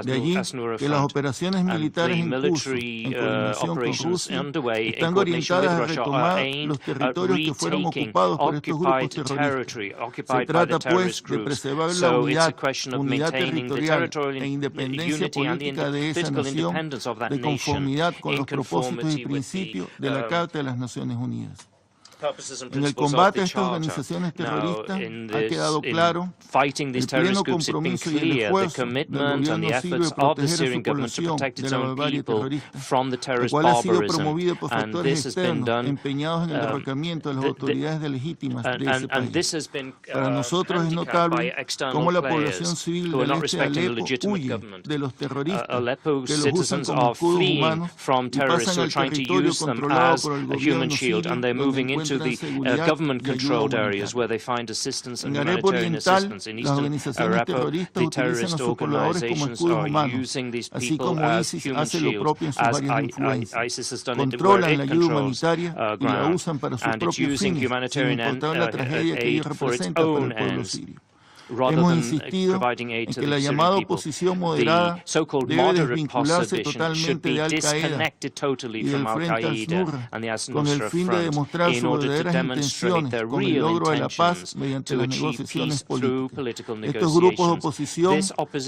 De allí que las operaciones militares en curso, en coordinación con Rusia, están orientadas a retomar los territorios que fueron ocupados por estos grupos terroristas. Se trata, pues, de preservar la unidad territorial e independencia política de esa nación de conformidad con los propósitos y principios de la Carta de las Naciones Unidas. En el combate a estas organizaciones terroristas ha quedado claro el pleno compromiso y el esfuerzo del gobierno sirio de proteger a su población de la barbarie terrorista, lo cual ha sido promovido por factores externos empeñados en el derrocamiento de las autoridades legítimas de ese país. Para nosotros es notable cómo la población civil del este de Aleppo huye de los terroristas que los usan como escudos humanos y pasan al territorio controlado por el gobierno sirio, donde encuentran seguridad y ayuda humanitaria. En Aleppo Oriental, las organizaciones terroristas utilizan a sus pobladores como escudos humanos, así como ISIS hace lo propio en sus áreas de influencia. Controlan la ayuda humanitaria y la usan para sus propios fines, sin importar la tragedia que ello representa para el pueblo sirio. Hemos insistido en que la llamada oposición moderada debe desvincularse totalmente de Al-Qaeda y del Frente al-Nusra con el fin de demostrar sus verdaderas intenciones con el logro de la paz mediante las negociaciones políticas. Estos grupos de oposición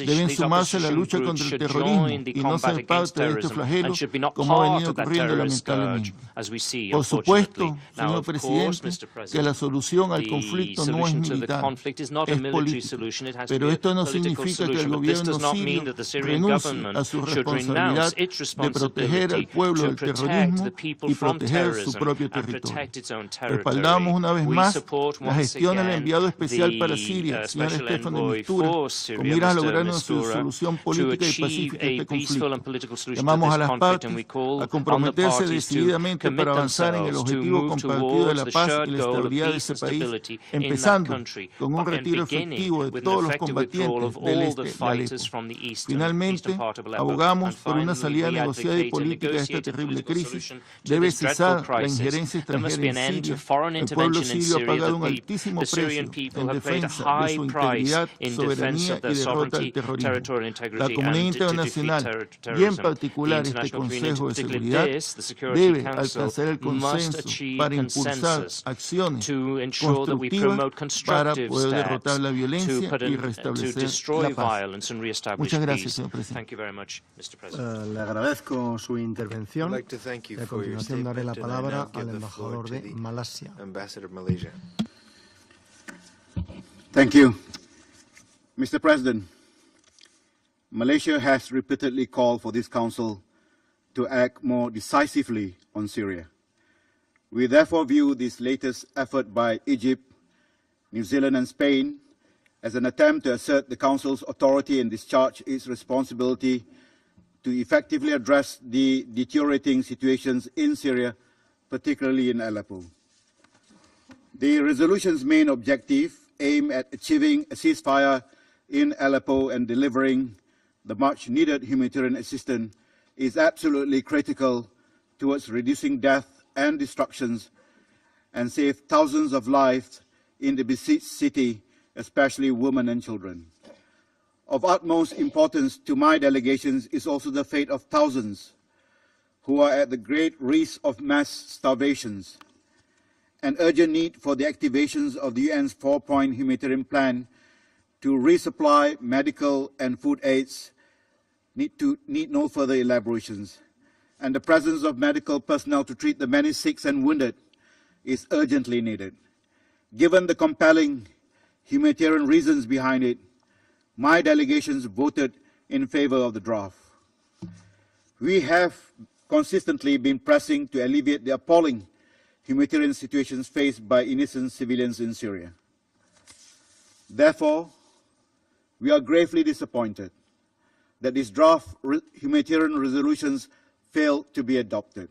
deben sumarse a la lucha contra el terrorismo y no ser parte de este flagelo como ha venido ocurriendo lamentablemente. Por supuesto, señor Presidente, que la solución al conflicto no es militar, es política. Pero esto no significa que el gobierno sirio renuncie a su responsabilidad de proteger al pueblo del terrorismo y proteger su propio territorio. Respaldamos una vez más la gestión del enviado especial para Siria, señor Stefan de Mistura, con miras a lograr una solución política y pacífica a este conflicto. Llamamos a las partes a comprometerse decididamente para avanzar en el objetivo compartido de la paz y la estabilidad de ese país, empezando con un retiro efectivo de todos los combatientes del este de Aleppo. Finalmente, abogamos por una salida negociada y política de esta terrible crisis. Debe cesar la injerencia extranjera en Siria. El pueblo sirio ha pagado un altísimo precio en defensa de su integridad, soberanía y derrota al terrorismo. La comunidad internacional, y en particular este Consejo de Seguridad, debe alcanzar el consenso para impulsar acciones constructivas para poder derrotar la violencia y restablecer la paz. Muchas gracias, señor presidente. Le agradezco su intervención. Y a continuación daré la palabra al embajador de Malasia. Thank you. Mr. President, Malaysia has repeatedly called for this Council to act more decisively on Syria. We therefore view this latest effort by Egypt, New Zealand and Spain as an attempt to assert the Council's authority and discharge its responsibility to effectively address the deteriorating situations in Syria, particularly in Aleppo. The resolution's main objective, aimed at achieving a ceasefire in Aleppo and delivering the much-needed humanitarian assistance, is absolutely critical towards reducing death and destructions and save thousands of lives in the besieged city, especially women and children. Of utmost importance to my delegations is also the fate of thousands who are at the great risk of mass starvations. An urgent need for the activations of the UN's 4-point humanitarian plan to resupply medical and food aids need no further elaborations. And the presence of medical personnel to treat the many sick and wounded is urgently needed. Given the compelling humanitarian reasons behind it, my delegations voted in favor of the draft. We have consistently been pressing to alleviate the appalling humanitarian situations faced by innocent civilians in Syria. Therefore, we are gravely disappointed that these draft humanitarian resolutions failed to be adopted.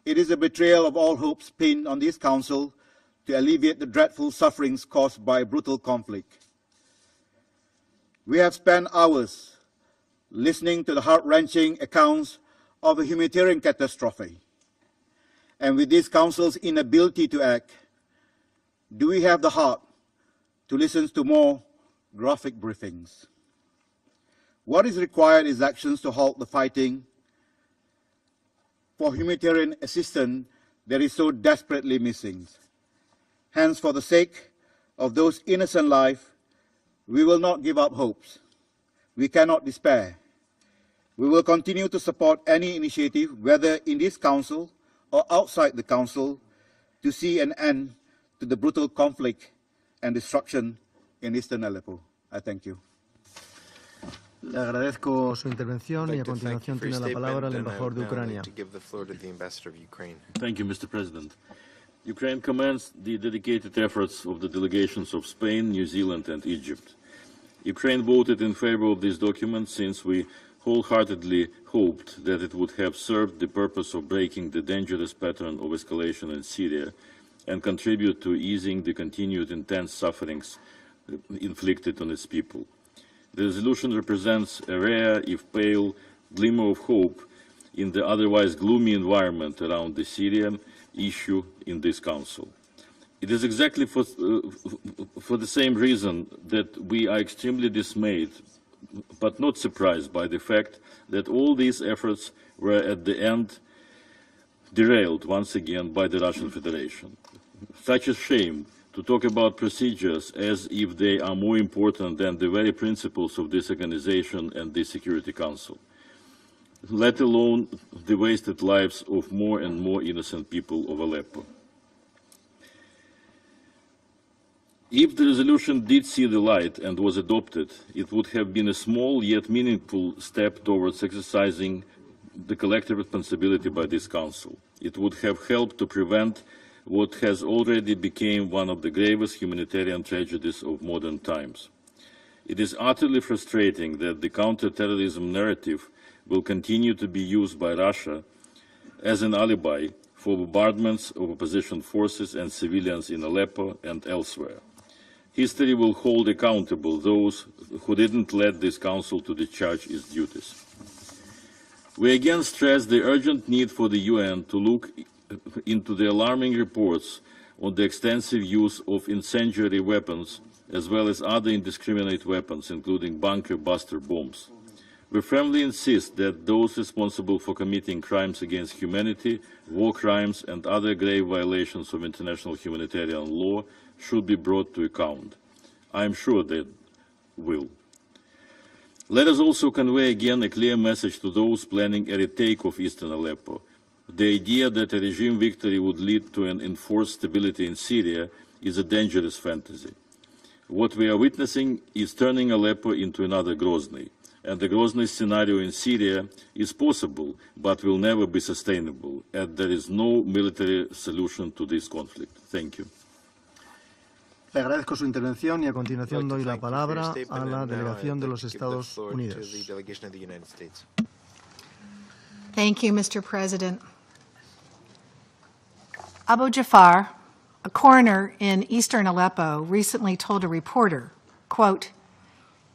It is a betrayal of all hopes pinned on this Council to alleviate the dreadful sufferings caused by brutal conflict. We have spent hours listening to the heart-wrenching accounts of a humanitarian catastrophe. And with this Council's inability to act, do we have the heart to listen to more graphic briefings? What is required is actions to halt the fighting for humanitarian assistance that is so desperately missing. Hence, for the sake of those innocent lives, we will not give up hopes. We cannot despair. We will continue to support any initiative, whether in this Council or outside the Council, to see an end to the brutal conflict and destruction in eastern Aleppo. I thank you. Le agradezco su intervención y a continuación tiene la palabra el embajador de Ucrania. Thank you, Mr. President. Ukraine commends the dedicated efforts of the delegations of Spain, New Zealand and Egypt. Ukraine voted in favor of this document since we wholeheartedly hoped that it would have served the purpose of breaking the dangerous pattern of escalation in Syria and contribute to easing the continued intense sufferings inflicted on its people. The resolution represents a rare, if pale, glimmer of hope in the otherwise gloomy environment around the Syrian issue in this Council. It is exactly for the same reason that we are extremely dismayed, but not surprised by the fact that all these efforts were at the end derailed once again by the Russian Federation. Such a shame to talk about procedures as if they are more important than the very principles of this organization and the Security Council, let alone the wasted lives of more and more innocent people of Aleppo. If the resolution did see the light and was adopted, it would have been a small yet meaningful step towards exercising the collective responsibility by this Council. It would have helped to prevent what has already become one of the gravest humanitarian tragedies of modern times. It is utterly frustrating that the counter-terrorism narrative will continue to be used by Russia as an alibi for bombardments of opposition forces and civilians in Aleppo and elsewhere. History will hold accountable those who didn't let this Council to discharge its duties. We again stress the urgent need for the UN to look into the alarming reports on the extensive use of incendiary weapons as well as other indiscriminate weapons, including bunker-buster bombs. We firmly insist that those responsible for committing crimes against humanity, war crimes and other grave violations of international humanitarian law should be brought to account. I am sure they will. Let us also convey again a clear message to those planning a retake of eastern Aleppo. The idea that a regime victory would lead to an enforced stability in Syria is a dangerous fantasy. What we are witnessing is turning Aleppo into another Grozny, and the Grozny scenario in Syria is possible, but will never be sustainable, and there is no military solution to this conflict. Thank you. Le agradezco su intervención y a continuación doy la palabra a la delegación de los Estados Unidos. Thank you, Mr. President. Abu Jafar, a coroner in eastern Aleppo, recently told a reporter, quote,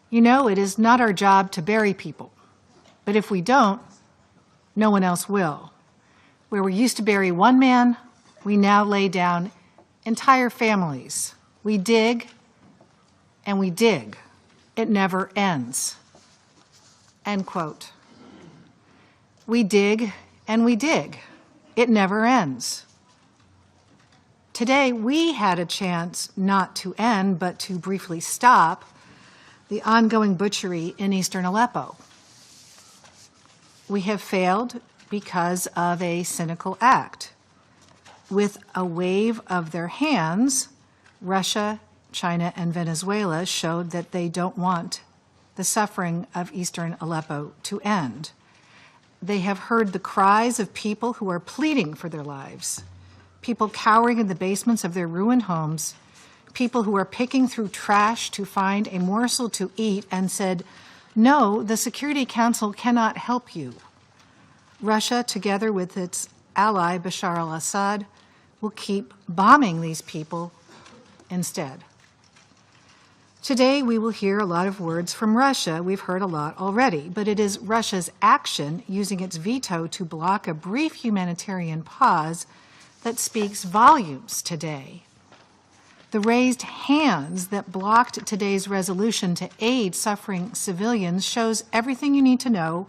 "You know, it is not our job to bury people, but if we don't, no one else will. Where we used to bury one man, we now lay down entire families. We dig and we dig. It never ends." End quote. We dig and we dig. It never ends. Today, we had a chance not to end, but to briefly stop the ongoing butchery in eastern Aleppo. We have failed because of a cynical act. With a wave of their hands, Russia, China, and Venezuela showed that they don't want the suffering of eastern Aleppo to end. They have heard the cries of people who are pleading for their lives, people cowering in the basements of their ruined homes, people who are picking through trash to find a morsel to eat and said, "No, the Security Council cannot help you." Russia, together with its ally Bashar al-Assad, will keep bombing these people instead. Today, we will hear a lot of words from Russia. We've heard a lot already, but it is Russia's action, using its veto to block a brief humanitarian pause, that speaks volumes today. The raised hands that blocked today's resolution to aid suffering civilians shows everything you need to know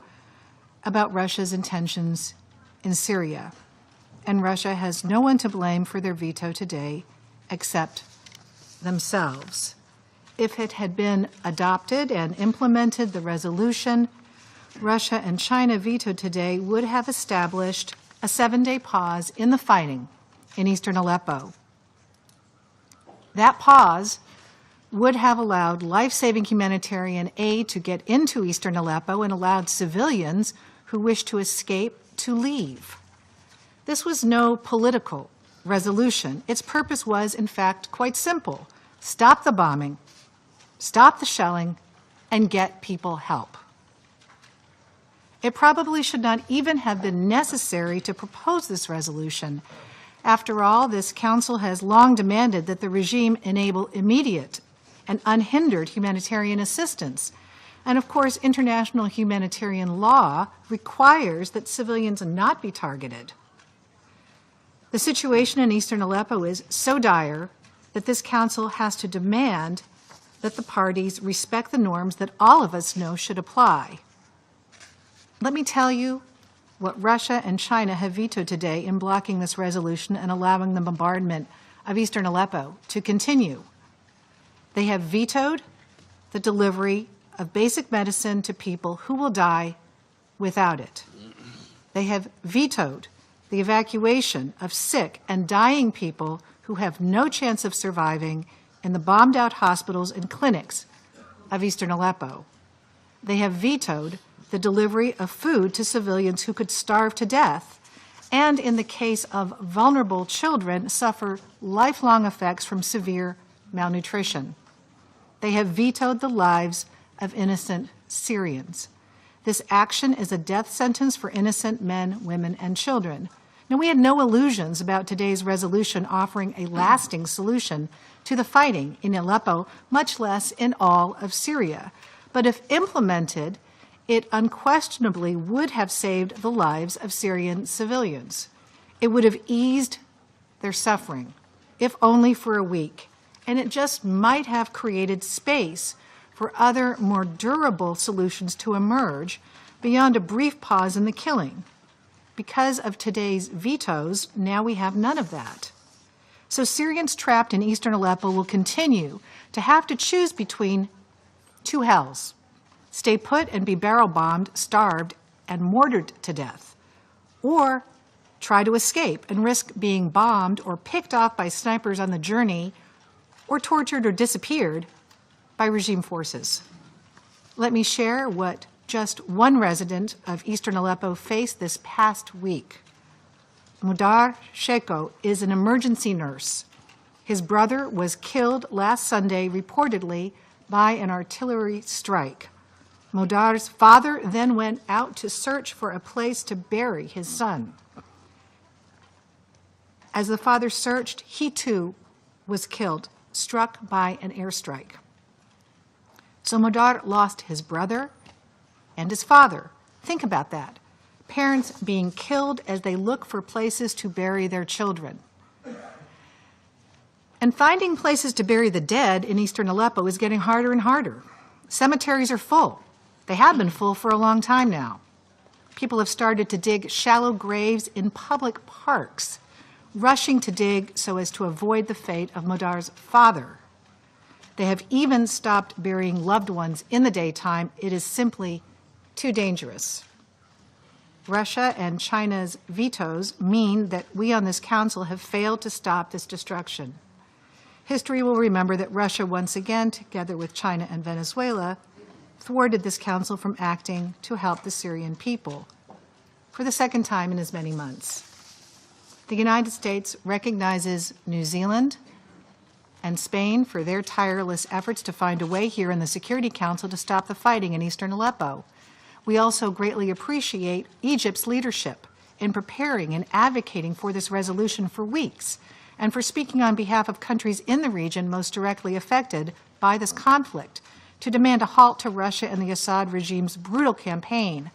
about Russia's intentions in Syria. And Russia has no one to blame for their veto today except themselves. If it had been adopted and implemented, the resolution Russia and China vetoed today would have established a 7-day pause in the fighting in eastern Aleppo. That pause would have allowed life-saving humanitarian aid to get into eastern Aleppo and allowed civilians who wished to escape to leave. This was no political resolution. Its purpose was, in fact, quite simple. Stop the bombing, stop the shelling, and get people help. It probably should not even have been necessary to propose this resolution. After all, this Council has long demanded that the regime enable immediate and unhindered humanitarian assistance. And of course, international humanitarian law requires that civilians not be targeted. The situation in eastern Aleppo is so dire that this Council has to demand that the parties respect the norms that all of us know should apply. Let me tell you what Russia and China have vetoed today in blocking this resolution and allowing the bombardment of eastern Aleppo to continue. They have vetoed the delivery of basic medicine to people who will die without it. They have vetoed the evacuation of sick and dying people who have no chance of surviving in the bombed-out hospitals and clinics of eastern Aleppo. They have vetoed the delivery of food to civilians who could starve to death, and in the case of vulnerable children, suffer lifelong effects from severe malnutrition. They have vetoed the lives of innocent Syrians. This action is a death sentence for innocent men, women, and children. Now, we had no illusions about today's resolution offering a lasting solution to the fighting in Aleppo, much less in all of Syria. But if implemented, it unquestionably would have saved the lives of Syrian civilians. It would have eased their suffering, if only for a week, and it just might have created space for other, more durable solutions to emerge beyond a brief pause in the killing. Because of today's vetoes, now we have none of that. So Syrians trapped in eastern Aleppo will continue to have to choose between two hells: stay put and be barrel-bombed, starved, and mortared to death, or try to escape and risk being bombed or picked off by snipers on the journey, or tortured or disappeared by regime forces. Let me share what just one resident of eastern Aleppo faced this past week. Mudar Sheko is an emergency nurse. His brother was killed last Sunday, reportedly by an artillery strike. Mudar's father then went out to search for a place to bury his son. As the father searched, he too was killed, struck by an airstrike. So Mudar lost his brother and his father. Think about that. Parents being killed as they look for places to bury their children. And finding places to bury the dead in eastern Aleppo is getting harder and harder. Cemeteries are full. They have been full for a long time now. People have started to dig shallow graves in public parks, rushing to dig so as to avoid the fate of Mudar's father. They have even stopped burying loved ones in the daytime. It is simply too dangerous. Russia and China's vetoes mean that we on this council have failed to stop this destruction. History will remember that Russia once again, together with China and Venezuela, thwarted this council from acting to help the Syrian people for the second time in as many months. The United States recognizes New Zealand and Spain for their tireless efforts to find a way here in the Security Council to stop the fighting in eastern Aleppo. We also greatly appreciate Egypt's leadership in preparing and advocating for this resolution for weeks, and for speaking on behalf of countries in the region most directly affected by this conflict to demand a halt to Russia and the Assad regime's brutal campaign,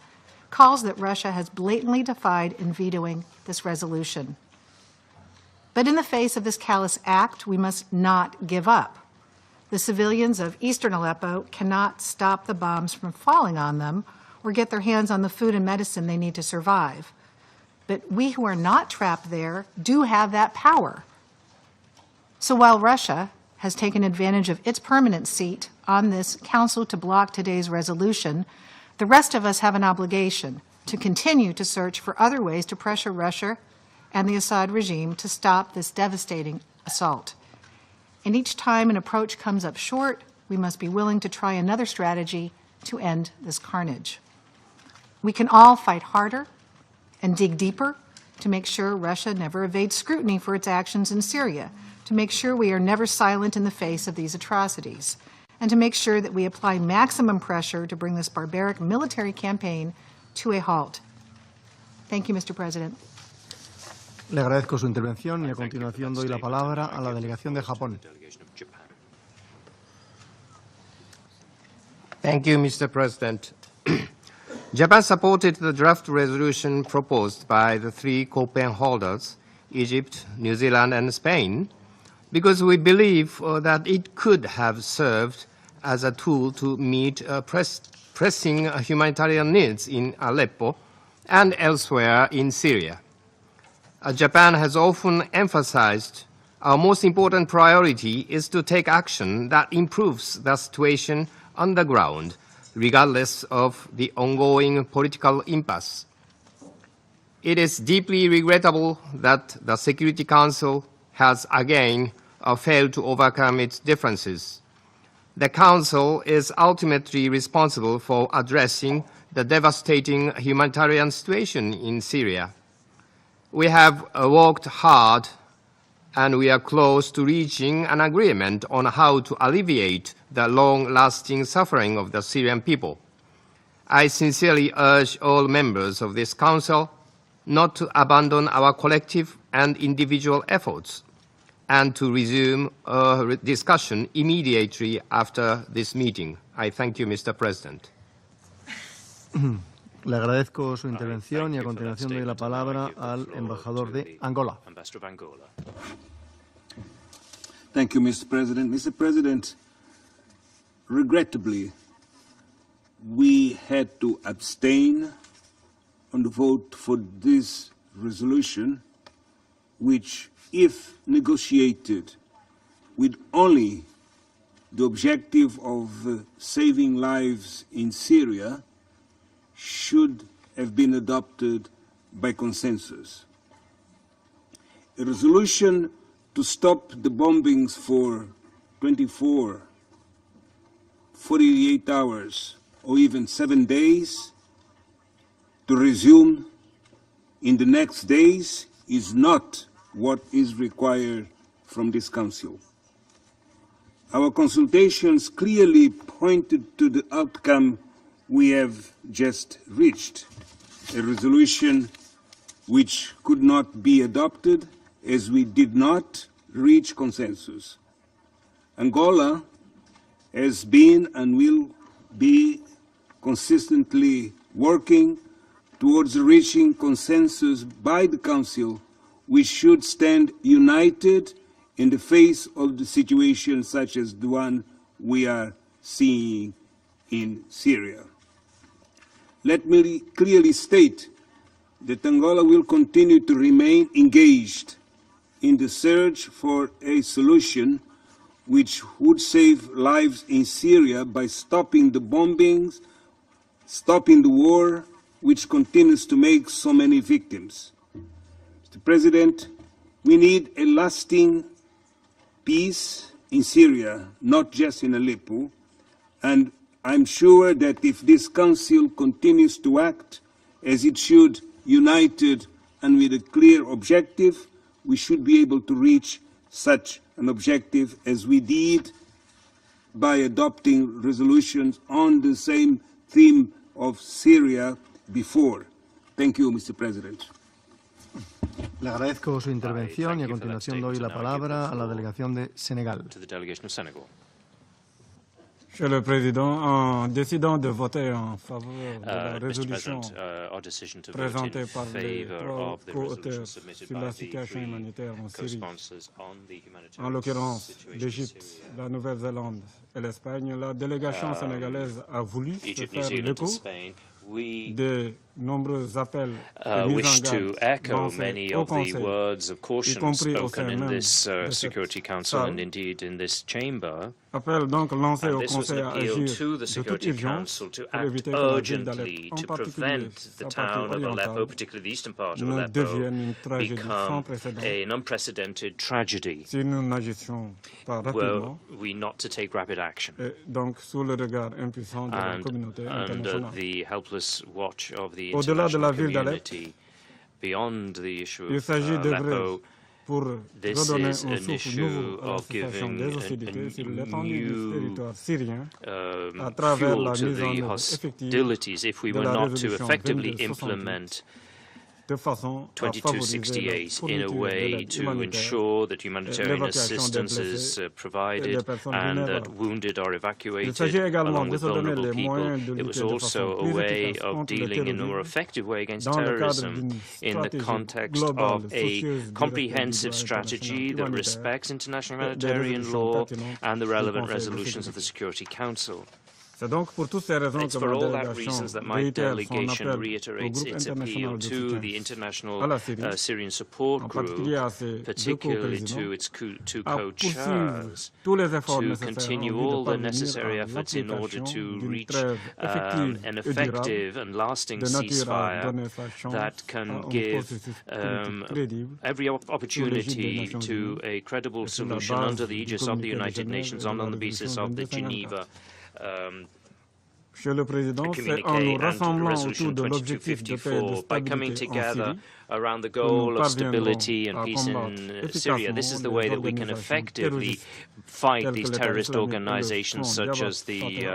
calls that Russia has blatantly defied in vetoing this resolution. But in the face of this callous act, we must not give up. The civilians of eastern Aleppo cannot stop the bombs from falling on them or get their hands on the food and medicine they need to survive. But we who are not trapped there do have that power. So while Russia has taken advantage of its permanent seat on this council to block today's resolution, the rest of us have an obligation to continue to search for other ways to pressure Russia and the Assad regime to stop this devastating assault. And each time an approach comes up short, we must be willing to try another strategy to end this carnage. We can all fight harder and dig deeper to make sure Russia never evades scrutiny for its actions in Syria, to make sure we are never silent in the face of these atrocities, and to make sure that we apply maximum pressure to bring this barbaric military campaign to a halt. Thank you, Mr. President. Le agradezco su intervención y a continuación doy la palabra a la delegación de Japón. Thank you, Mr. President. Japan supported the draft resolution proposed by the three co-pen holders, Egypt, New Zealand, and Spain, because we believe that it could have served as a tool to meet pressing humanitarian needs in Aleppo and elsewhere in Syria. Japan has often emphasized our most important priority is to take action that improves the situation on the ground, regardless of the ongoing political impasse. It is deeply regrettable that the Security Council has again failed to overcome its differences. The Council is ultimately responsible for addressing the devastating humanitarian situation in Syria. We have worked hard and we are close to reaching an agreement on how to alleviate the long-lasting suffering of the Syrian people. I sincerely urge all members of this Council not to abandon our collective and individual efforts and to resume a discussion immediately after this meeting. I thank you, Mr. President. Le agradezco su intervención y a continuación doy la palabra al embajador de Angola. Thank you, Mr. President. Mr. President, regrettably, we had to abstain on the vote for this resolution, which, if negotiated with only the objective of saving lives in Syria, should have been adopted by consensus. A resolution to stop the bombings for 24, 48 hours, or even 7 days, to resume in the next days is not what is required from this Council. Our consultations clearly pointed to the outcome we have just reached, a resolution which could not be adopted as we did not reach consensus. Angola has been and will be consistently working towards reaching consensus by the Council. We should stand united in the face of the situation such as the one we are seeing in Syria. Let me clearly state that Angola will continue to remain engaged in the search for a solution which would save lives in Syria by stopping the bombings, stopping the war, which continues to make so many victims. Mr. President, we need a lasting peace in Syria, not just in Aleppo, and I'm sure that if this Council continues to act as it should, united and with a clear objective, we should be able to reach such an objective as we did by adopting resolutions on the same theme of Syria before. Thank you, Mr. President. Le agradezco su intervención y a continuación doy la palabra a la delegación de Senegal. Monsieur le Président, en décidant de voter en faveur de la résolution présentée par les trois co-auteurs sur la situation humanitaire en Syrie, en l'occurrence l'Égypte, la Nouvelle-Zélande et l'Espagne, la délégation sénégalaise a voulu se faire l'écho des wish to echo many of the words of caution spoken in this Security Council and indeed in this chamber. And this was an appeal to the Security Council to act urgently to prevent the town of Aleppo, particularly the eastern part of Aleppo, become an unprecedented tragedy were we not to take rapid action. And under the helpless watch of the international community, beyond the issue of Aleppo, this is an issue of giving a new fuel to the hostilities if we were not to effectively implement 2268 in a way to ensure that humanitarian assistance is provided and that wounded are evacuated along with vulnerable people. It was also a way of dealing in a more effective way against terrorism in the context of a comprehensive strategy that respects international humanitarian law and the relevant resolutions of the Security Council. It's for all that reasons that my delegation reiterates its appeal to the International Syrian Support Group, particularly to its two co-chairs, to continue all the necessary efforts in order to reach an effective and lasting ceasefire that can give every opportunity to a credible solution under the aegis of the United Nations on the basis of the Geneva communique and Resolution 2254 by coming together around the goal of stability and peace in Syria. This is the way that we can effectively fight these terrorist organizations such as the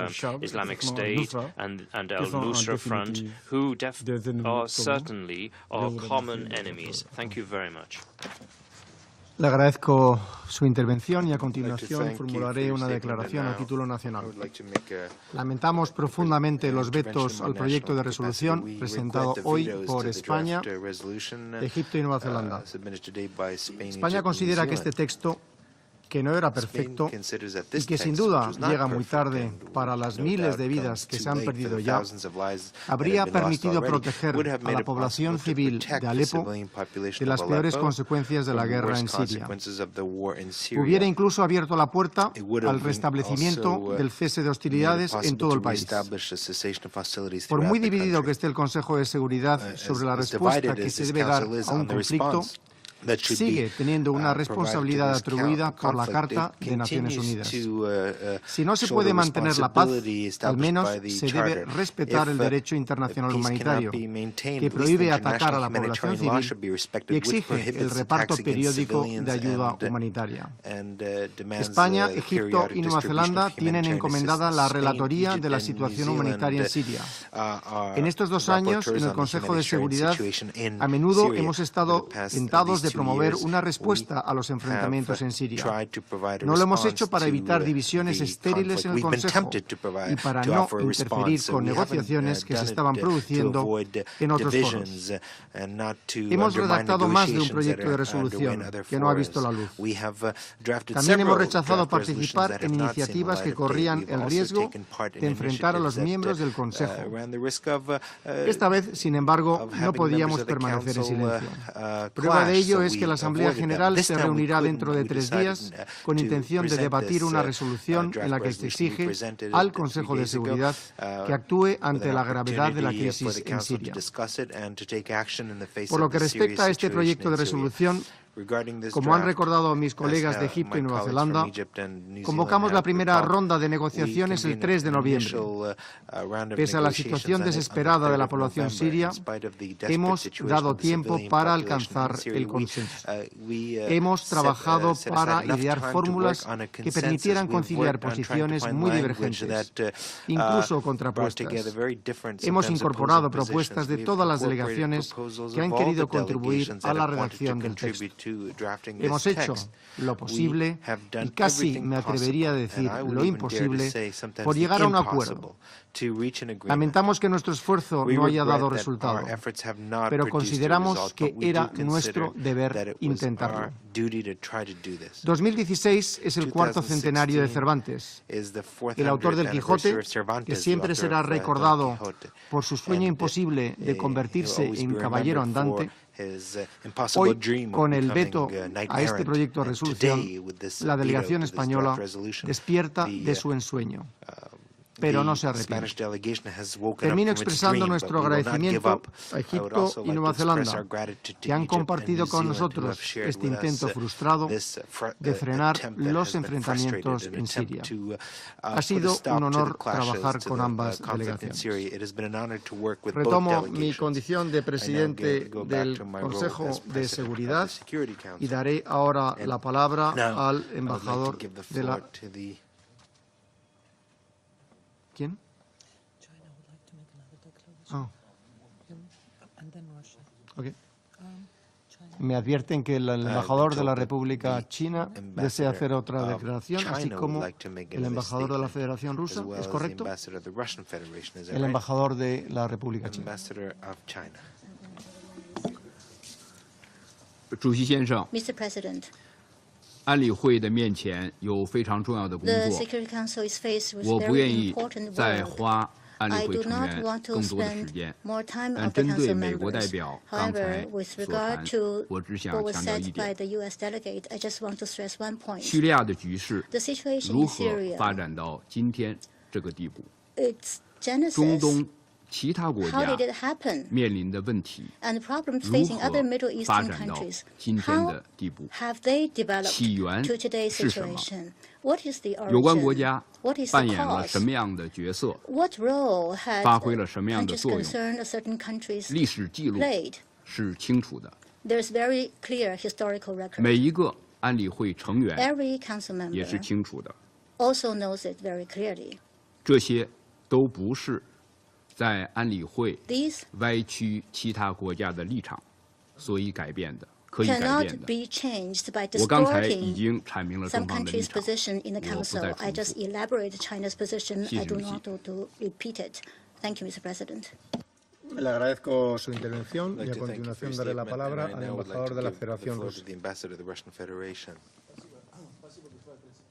Islamic State and al-Nusra Front, who are certainly our common enemies. Thank you very much. Le agradezco su intervención y a continuación formularé una declaración a título nacional. Lamentamos profundamente los vetos al proyecto de resolución presentado hoy por España, Egipto y Nueva Zelanda. España considera que este texto, que no era perfecto y que sin duda llega muy tarde para las miles de vidas que se han perdido ya, habría permitido proteger a la población civil de Alepo de las peores consecuencias de la guerra en Siria. Hubiera incluso abierto la puerta al restablecimiento del cese de hostilidades en todo el país. Por muy dividido que esté el Consejo de Seguridad sobre la respuesta que se debe dar a un conflicto, sigue teniendo una responsabilidad atribuida por la Carta de Naciones Unidas. Si no se puede mantener la paz, al menos se debe respetar el derecho internacional humanitario, que prohíbe atacar a la población civil y exige el reparto periódico de ayuda humanitaria. España, Egipto y Nueva Zelanda tienen encomendada la relatoría de la situación humanitaria en Siria. En estos 2 años, en el Consejo de Seguridad, a menudo hemos estado tentados de promover una respuesta a los enfrentamientos en Siria. No lo hemos hecho para evitar divisiones estériles en el Consejo y para no interferir con negociaciones que se estaban produciendo en otros foros. Hemos redactado más de un proyecto de resolución que no ha visto la luz. También hemos rechazado participar en iniciativas que corrían el riesgo de enfrentar a los miembros del Consejo. Esta vez, sin embargo, no podíamos permanecer en silencio. Prueba de ello es que la Asamblea General se reunirá dentro de 3 días con intención de debatir una resolución en la que se exige al Consejo de Seguridad que actúe ante la gravedad de la crisis en Siria. Por lo que respecta a este proyecto de resolución, como han recordado mis colegas de Egipto y Nueva Zelanda, convocamos la primera ronda de negociaciones el 3 de noviembre. Pese a la situación desesperada de la población siria, hemos dado tiempo para alcanzar el consenso. Hemos trabajado para idear fórmulas que permitieran conciliar posiciones muy divergentes, incluso contrapuestas. Hemos incorporado propuestas de todas las delegaciones que han querido contribuir a la redacción del texto. Hemos hecho lo posible y casi me atrevería a decir lo imposible por llegar a un acuerdo. Lamentamos que nuestro esfuerzo no haya dado resultado, pero consideramos que era nuestro deber intentarlo. 2016 es el cuarto centenario de Cervantes, el autor del Quijote, que siempre será recordado por su sueño imposible de convertirse en caballero andante. Hoy, con el veto a este proyecto de resolución, la delegación española despierta de su ensueño, pero no se arrepiente. Termino expresando nuestro agradecimiento a Egipto y Nueva Zelanda, que han compartido con nosotros este intento frustrado de frenar los enfrentamientos en Siria. Ha sido un honor trabajar con ambas delegaciones. Retomo mi condición de presidente del Consejo de Seguridad y daré ahora la palabra al embajador de la... ¿Quién? Okay. Me advierten que el embajador de la República China desea hacer otra declaración, así como el embajador de la Federación Rusa. ¿Es correcto? El embajador de la República China. Mr. President, 安理会的面前有非常重要的工 the 作， Security Council is faced with 我不愿 very 意 important 再 work. 花安理 I 会 do 成 not 员 want to 更多的时 spend 间。 more time 但 of the 针对 Council 美国代 members. 表刚才 However, with 所 regard 谈， to 我只想 what was 强调 said 一 by 点： the U.S. delegate, I just want to stress one point. 叙利亚的局势 The situation 如 in 何 Syria, 发展到今天这个地步？ its 中 genesis, 东其他国 how 家 did it happen, 面临的问题 and the problems 如 facing 何 other Middle 发 Eastern 展到 countries, 今天 how 的地步？ have they developed 起源 to today's 是什么？ situation? What is the 有关国 origin? 家 What is the 扮演了 cause? 什么样的角色？ What role had 发挥了什么样的 countries 作用？ concerned, certain countries 历史记录 played? 是清楚的。 There's very clear historical record. 每一个安理会成员 Every council 也是 member 清楚的， also knows it very clearly. 这些都不是在安理会 These 歪曲其他国家的立场所以改变的，可以改变 cannot 的。 be changed by 我刚才已 distorting 经阐明了 some 中方的立 countries' 场， position in the 我不 council. 再 I 重 just 复。 elaborate China's position. 谢谢 I do 主席。 not want to repeat it. Thank you, Mr. President. Le agradezco su intervención y a continuación daré la palabra al embajador de la Federación Rusa.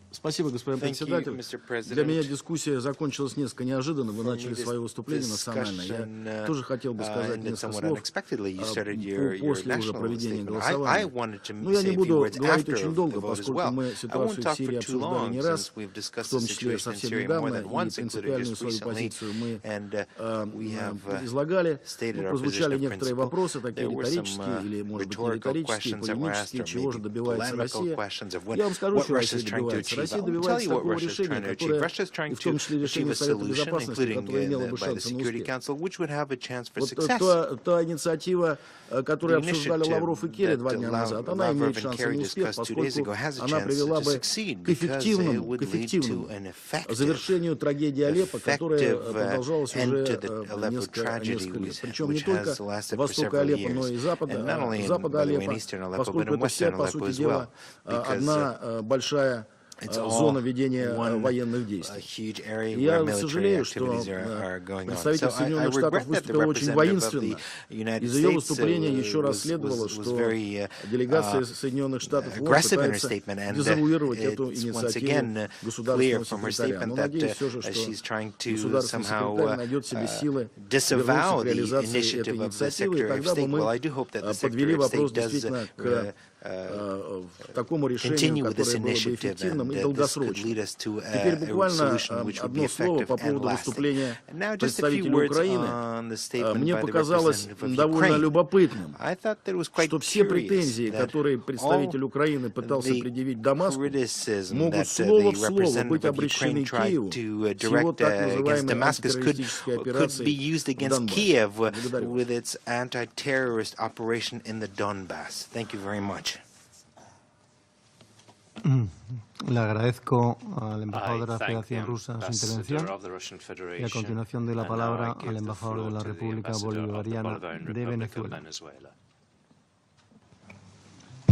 Спасибо, господин председатель. Для меня дискуссия закончилась несколько неожиданно. Вы начали свое выступление национально. Я тоже хотел бы сказать несколько слов после уже проведения голосования. Но я не буду говорить очень долго, поскольку мы ситуацию в Сирии обсуждали не раз, в том числе совсем недавно, и принципиальную свою позицию мы излагали. Прозвучали некоторые вопросы, такие риторические или, может быть, не риторические, полемические, чего же добивается Россия. Я вам скажу, что Россия добивается. Россия добивается такого решения, которое, и в том числе решение Совета Безопасности, которое имело бы шансы на успех. Вот та инициатива, которую обсуждали Лавров и Керри 2 дня назад, она имеет шансы на успех, поскольку она привела бы к эффективному завершению трагедии Алеппо, которая продолжалась уже несколько лет. Причем не только востока Алеппо, но и запада Алеппо, поскольку это вся, по сути дела, одна большая зона ведения военных действий. Я сожалею, что представитель Соединенных Штатов выступил очень воинственно. Из ее выступления еще раз следовало, что делегация Соединенных Штатов пытается дезавуировать эту инициативу государственного секретаря. Но надеюсь все же, что государственный секретарь найдет в себе силы вернуться к реализации этой инициативы, и тогда бы мы подвели вопрос действительно к такому решению, которое было бы эффективным и долгосрочным. Теперь буквально одно слово по поводу выступления представителя Украины. Мне показалось довольно любопытным, что все претензии, которые представитель Украины пытался предъявить Дамаску, могут слово в слово быть обращены к Киеву с его так называемой антитеррористической операцией в Донбассе. Le agradezco al embajador de la Federación Rusa su intervención y a continuación doy la palabra al embajador de la República Bolivariana de Venezuela.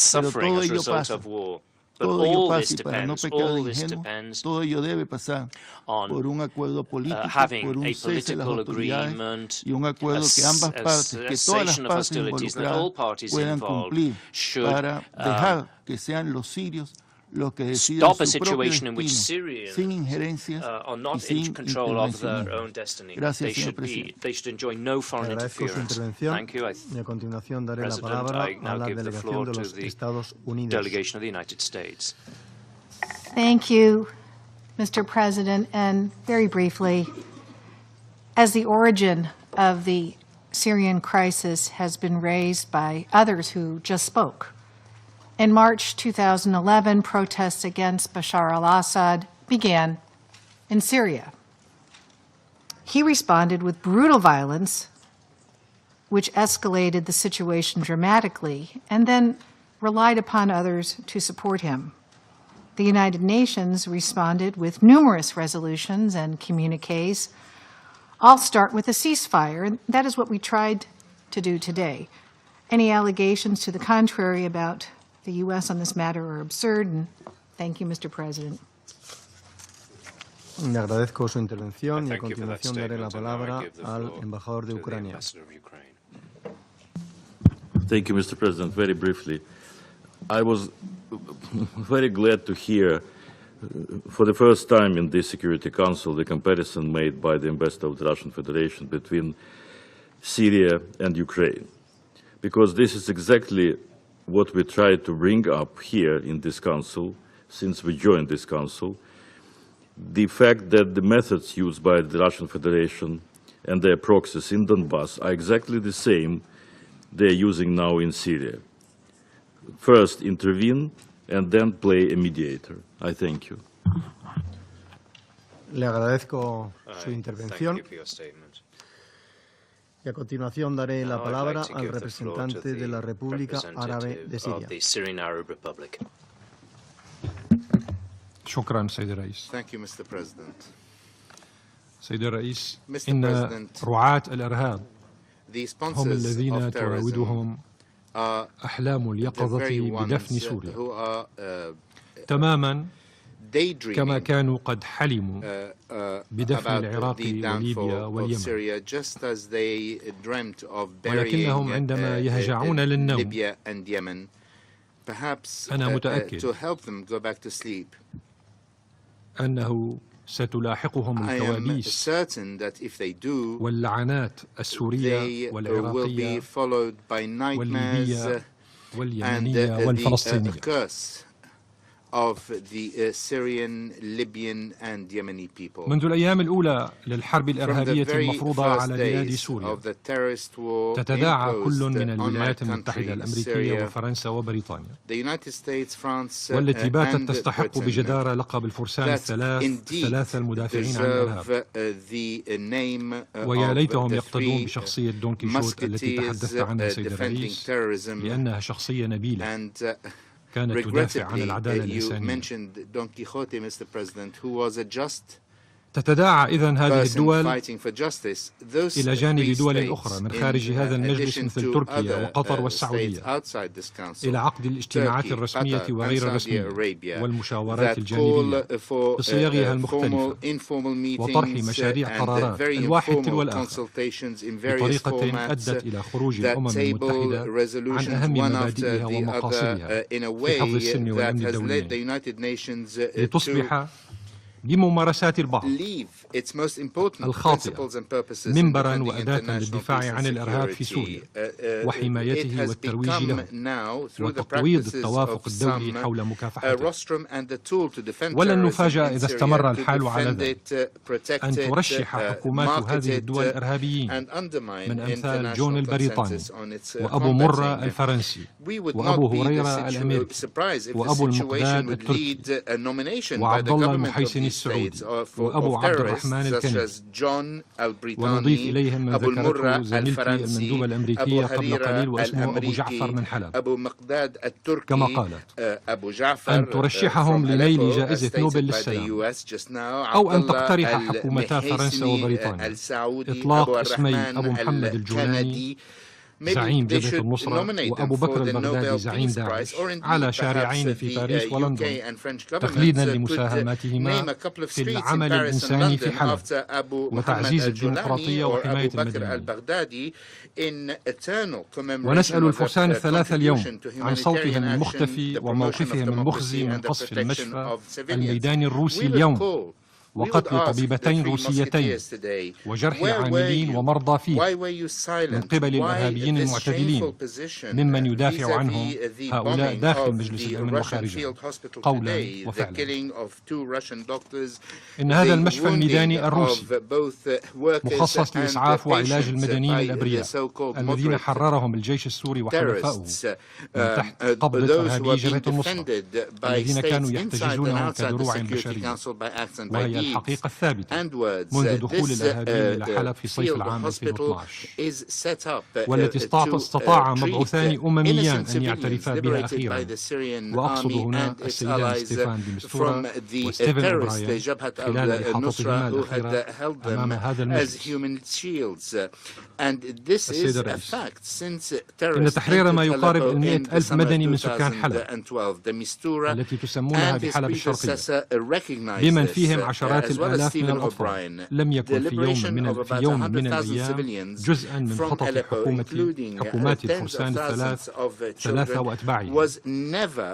suffering as a result of war. But all this depends on having a political agreement, a cessation of hostilities, and that all parties involved should stop a situation in which Syrians are not in control of their own destiny. They should enjoy no foreign interference. Thank you. President, I now give the floor to the delegation of the United States. Thank you, Mr. President. And very briefly, as the origin of the Syrian crisis has been raised by others who just spoke. In March 2011, protests against Bashar al-Assad began in Syria. He responded with brutal violence, which escalated the situation dramatically, and then relied upon others to support him. The United Nations responded with numerous resolutions and communiques. All start with a ceasefire, and that is what we tried to do today. Any allegations to the contrary about the U.S. on this matter are absurd, and thank you, Mr. President. Le agradezco su intervención y a continuación daré la palabra al embajador de Ucrania. Thank you, Mr. President. Very briefly, I was very glad to hear for the first time in this Security Council the comparison made by the ambassador of the Russian Federation between Syria and Ukraine, because this is exactly what we try to bring up here in this council since we joined this council. The fact that the methods used by the Russian Federation and their proxies in Donbass are exactly the same they're using now in Syria. First intervene and then play a mediator. I thank you. Le agradezco su intervención y a continuación daré la palabra al representante de la República Árabe de Siria. شكرا سيد الرئيس. Thank you, Mr. President. سيد الرئيس، إن رعاة الإرهاب هم الذين تراودهم أحلام اليقظة بدفن سوريا تماما كما كانوا قد حلموا بدفن العراق وليبيا واليمن، ولكنهم عندما يهجعون للنوم أنا متأكد أنه ستلاحقهم الكوابيس واللعنات السورية والعراقية والليبية واليمنية والفلسطينية. منذ الأيام الأولى للحرب الإرهابية المفروضة على بلاد سوريا تتداعى كل من الولايات المتحدة الأمريكية وفرنسا وبريطانيا، والتي باتت تستحق بجدارة لقب الفرسان الثلاثة المدافعين عن الإرهاب. ويا ليتهم يقتدون بشخصية دون كيشوت التي تحدثت عنها سيد الرئيس، لأنها شخصية نبيلة كانت تدافع عن العدالة الإنسانية. تتداعى إذن هذه الدول إلى جانب دول أخرى من خارج هذا المجلس مثل تركيا وقطر والسعودية إلى عقد الاجتماعات الرسمية وغير الرسمية والمشاورات الجانبية بصيغها المختلفة وطرح مشاريع قرارات الواحد تلو الآخر بطريقة أدت إلى خروج الأمم المتحدة عن أهم مبادئها ومقاصدها في حفظ السلم والأمن الدوليين، لتصبح بممارسات البعض الخاطئة منبرا وأداة للدفاع عن الإرهاب في سوريا وحمايته والترويج له وتقويض التوافق الدولي حول مكافحته. ولن نفاجأ إذا استمر الحال على ذلك أن ترشح حكومات هذه الدول الإرهابيين من أمثال جون البريطاني وأبو مرة الفرنسي وأبو هريرة الأمريكي وأبو المقداد التركي وعبد الله المحيسني السعودي وأبو عبد الرحمن الكندي، ونضيف إليهم من ذكرته زميلتي المندوبة الأمريكية قبل قليل واسمه أبو جعفر من حلب، كما قالت أن ترشحهم لنيل جائزة نوبل للسلام، أو أن تقترح حكومتا فرنسا وبريطانيا إطلاق اسمي أبو محمد الجولاني زعيم جبهة النصرة وأبو بكر البغدادي زعيم داعش على شارعين في باريس ولندن تقليدا لمساهماتهما في العمل الإنساني في حلب وتعزيز الديمقراطية وحماية المدنيين. ونسأل الفرسان الثلاثة اليوم عن صوتهم المختفي وموقفهم المخزي من قصف المشفى الميداني الروسي اليوم وقتل طبيبتين روسيتين وجرح عاملين ومرضى فيه من قبل الإرهابيين المعتدلين ممن يدافع عنهم هؤلاء داخل مجلس الأمن وخارجه قولا وفعلا. إن هذا المشفى الميداني الروسي مخصص لإسعاف وعلاج المدنيين الأبرياء الذين حررهم الجيش السوري وحلفائه من تحت قبضة إرهابي جبهة النصرة الذين كانوا يحتجزونهم كدروع بشرية، وهي الحقيقة الثابتة منذ دخول الإرهابيين إلى حلب في صيف العام 2012، والتي استطاع مبعوثان أمميان أن يعترفا بها أخيرا، وأقصد هنا السيدان ستيفان دي مستورا وستيفن أوبراين خلال إحاطتهما الأخيرة أمام هذا المجلس. السيد الرئيس، إن تحرير ما يقارب 100,000 مدني من سكان حلب التي تسمونها بحلب الشرقية بمن فيهم عشرات الآلاف من الأطفال لم يكن في يوم من الأيام جزءا من خطط حكومات الفرسان الثلاثة وأتباعها،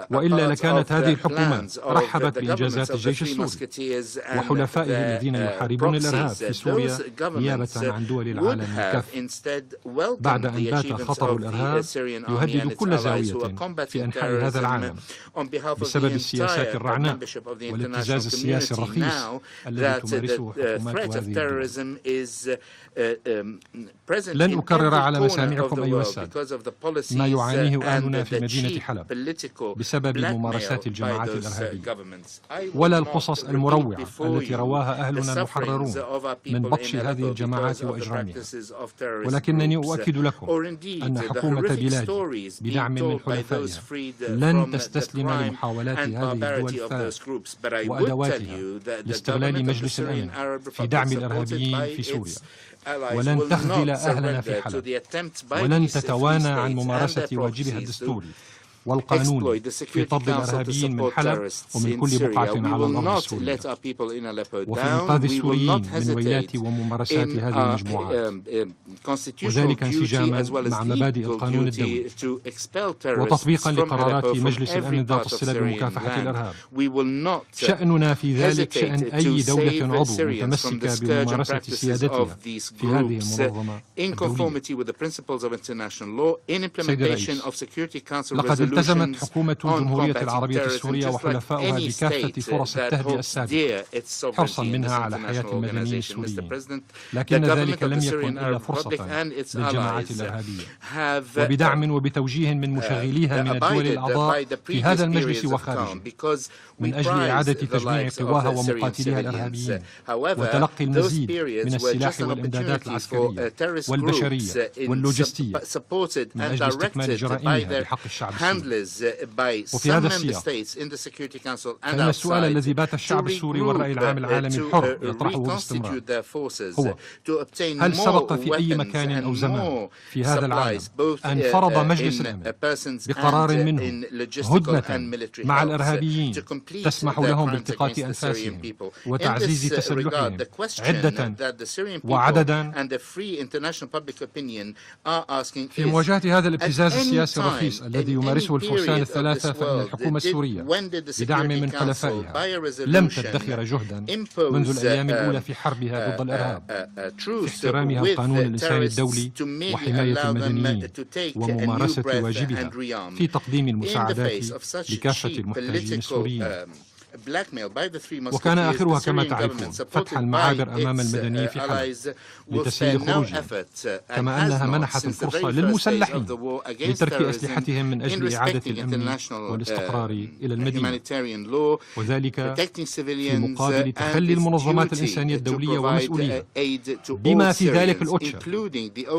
وإلا لكانت هذه الحكومات رحبت بإنجازات الجيش السوري وحلفائه الذين يحاربون الإرهاب في سوريا نيابة عن دول العالم الكافة، بعد أن بات خطر الإرهاب يهدد كل زاوية في أنحاء هذا العالم بسبب السياسات الرعناء والابتزاز السياسي الرخيص الذي تمارسه حكومات هذه الدول. لن أكرر على مسامعكم أيها السادة ما يعانيه أهلنا في مدينة حلب بسبب ممارسات الجماعات الإرهابية، ولا القصص المروعة التي رواها أهلنا المحررون من بطش هذه الجماعات وإجرامها، ولكنني أؤكد لكم أن حكومة بلادي بدعم من حلفائها لن تستسلم لمحاولات هذه الدول الثلاث وأدواتها لاستغلال مجلس الأمن في دعم الإرهابيين في سوريا، ولن تخذل أهلنا في حلب، ولن تتوانى عن ممارسة واجبها الدستوري والقانون في طرد الإرهابيين من حلب ومن كل بقعة على الأرض السورية، وفي إنقاذ السوريين من ويلات وممارسات هذه المجموعات، وذلك انسجاما مع مبادئ القانون الدولي وتطبيقا لقرارات مجلس الأمن ذات الصلة بمكافحة الإرهاب. شأننا في ذلك شأن أي دولة عضو متمسكة بممارسة سيادتها في هذه المنظمة الدولية. سيد الرئيس، لقد التزمت حكومة الجمهورية العربية السورية وحلفائها بكافة فرص التهدئة السابقة حرصا منها على حياة المدنيين السوريين، لكن ذلك لم يكن إلا فرصة للجماعات الإرهابية، وبدعم وبتوجيه من مشغليها من الدول الأعضاء في هذا المجلس وخارجه من أجل إعادة تجميع قواها ومقاتليها الإرهابيين وتلقي المزيد من السلاح والإمدادات العسكرية والبشرية واللوجستية من أجل استكمال جرائمها بحق الشعب السوري. وفي هذا السياق فإن السؤال الذي بات الشعب السوري والرأي العام العالمي الحر يطرحه باستمرار هو: هل سبق في أي مكان أو زمان في هذا العالم أن فرض مجلس الأمن بقرار منه هدنة مع الإرهابيين تسمح لهم بالتقاط أنفاسهم وتعزيز تسلحهم عدة وعددا في مواجهة هذا الابتزاز السياسي الرخيص الذي يمارسه الفرسان الثلاثة؟ فإن الحكومة السورية بدعم من حلفائها لم تدخر جهدا منذ الأيام الأولى في حربها ضد الإرهاب في احترامها القانون الإنساني الدولي وحماية المدنيين وممارسة واجبها في تقديم المساعدات لكافة المحتاجين السوريين. وكان آخرها كما تعرفون فتح المعابر أمام المدنيين في حلب لتسهيل خروجهم، كما أنها منحت الفرصة للمسلحين لترك أسلحتهم من أجل إعادة الأمن والاستقرار إلى المدينة، وذلك في مقابل تخلي المنظمات الإنسانية الدولية ومسؤوليها بما في ذلك الأوتشا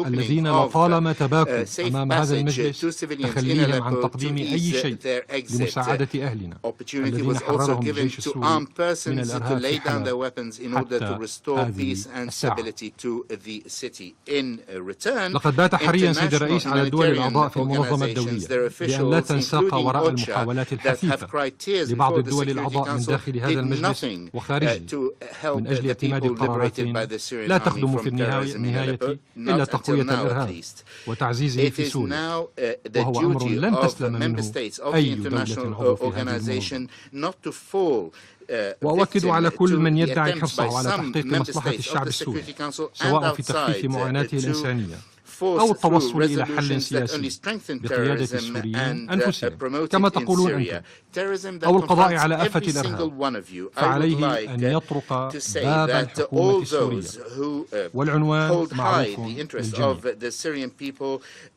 الذين لطالما تباكوا أمام هذا المجلس تخليهم عن تقديم أي شيء لمساعدة أهلنا الذين حررهم الجيش السوري من الإرهاب في حلب حتى هذه الساعة. لقد بات حريا سيد الرئيس على الدول الأعضاء في المنظمة الدولية بأن لا تنساق وراء المحاولات الحثيثة لبعض الدول الأعضاء من داخل هذا المجلس وخارجه من أجل اعتماد قرارات لا تخدم في النهاية إلا تقوية الإرهاب وتعزيزه في سوريا، وهو أمر لن تسلم منه أي دولة عضو في هذه المنظمة. وأؤكد على كل من يدعي حرصه على تحقيق مصلحة الشعب السوري سواء في تخفيف معاناته الإنسانية أو التوصل إلى حل سياسي بقيادة السوريين أنفسهم كما تقولون أنتم أو القضاء على آفة الإرهاب، فعليه أن يطرق باب الحكومة السورية، والعنوان معروف للجميع.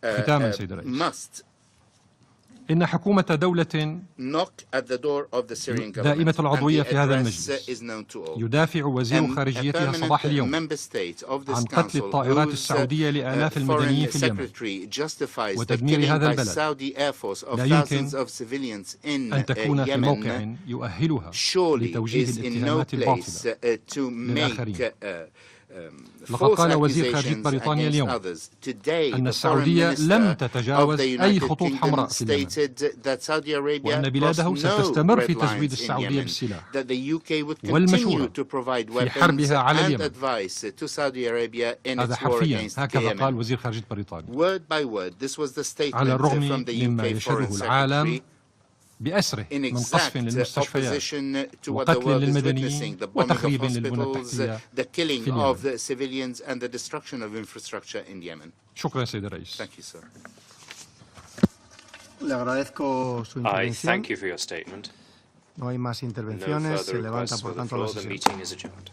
ختاما سيد الرئيس، إن حكومة دولة دائمة العضوية في هذا المجلس يدافع وزير خارجيتها صباح اليوم عن قتل الطائرات السعودية لآلاف المدنيين في اليمن وتدمير هذا البلد. لا يمكن أن تكون في موقع يؤهلها لتوجيه الاتهامات الباطلة للآخرين. لقد قال وزير خارجية بريطانيا اليوم أن السعودية لم تتجاوز أي خطوط حمراء في اليمن، وأن بلاده ستستمر في تزويد السعودية بالسلاح والمشورة في حربها على اليمن. هذا حرفيا هكذا قال وزير خارجية بريطانيا، على الرغم مما يشهده العالم بأسره من قصف للمستشفيات وقتل للمدنيين وتخريب للبنى التحتية في اليمن. شكرا سيد الرئيس. I thank you for your statement. No hay más intervenciones. Se levanta por tanto la sesión. The meeting is adjourned.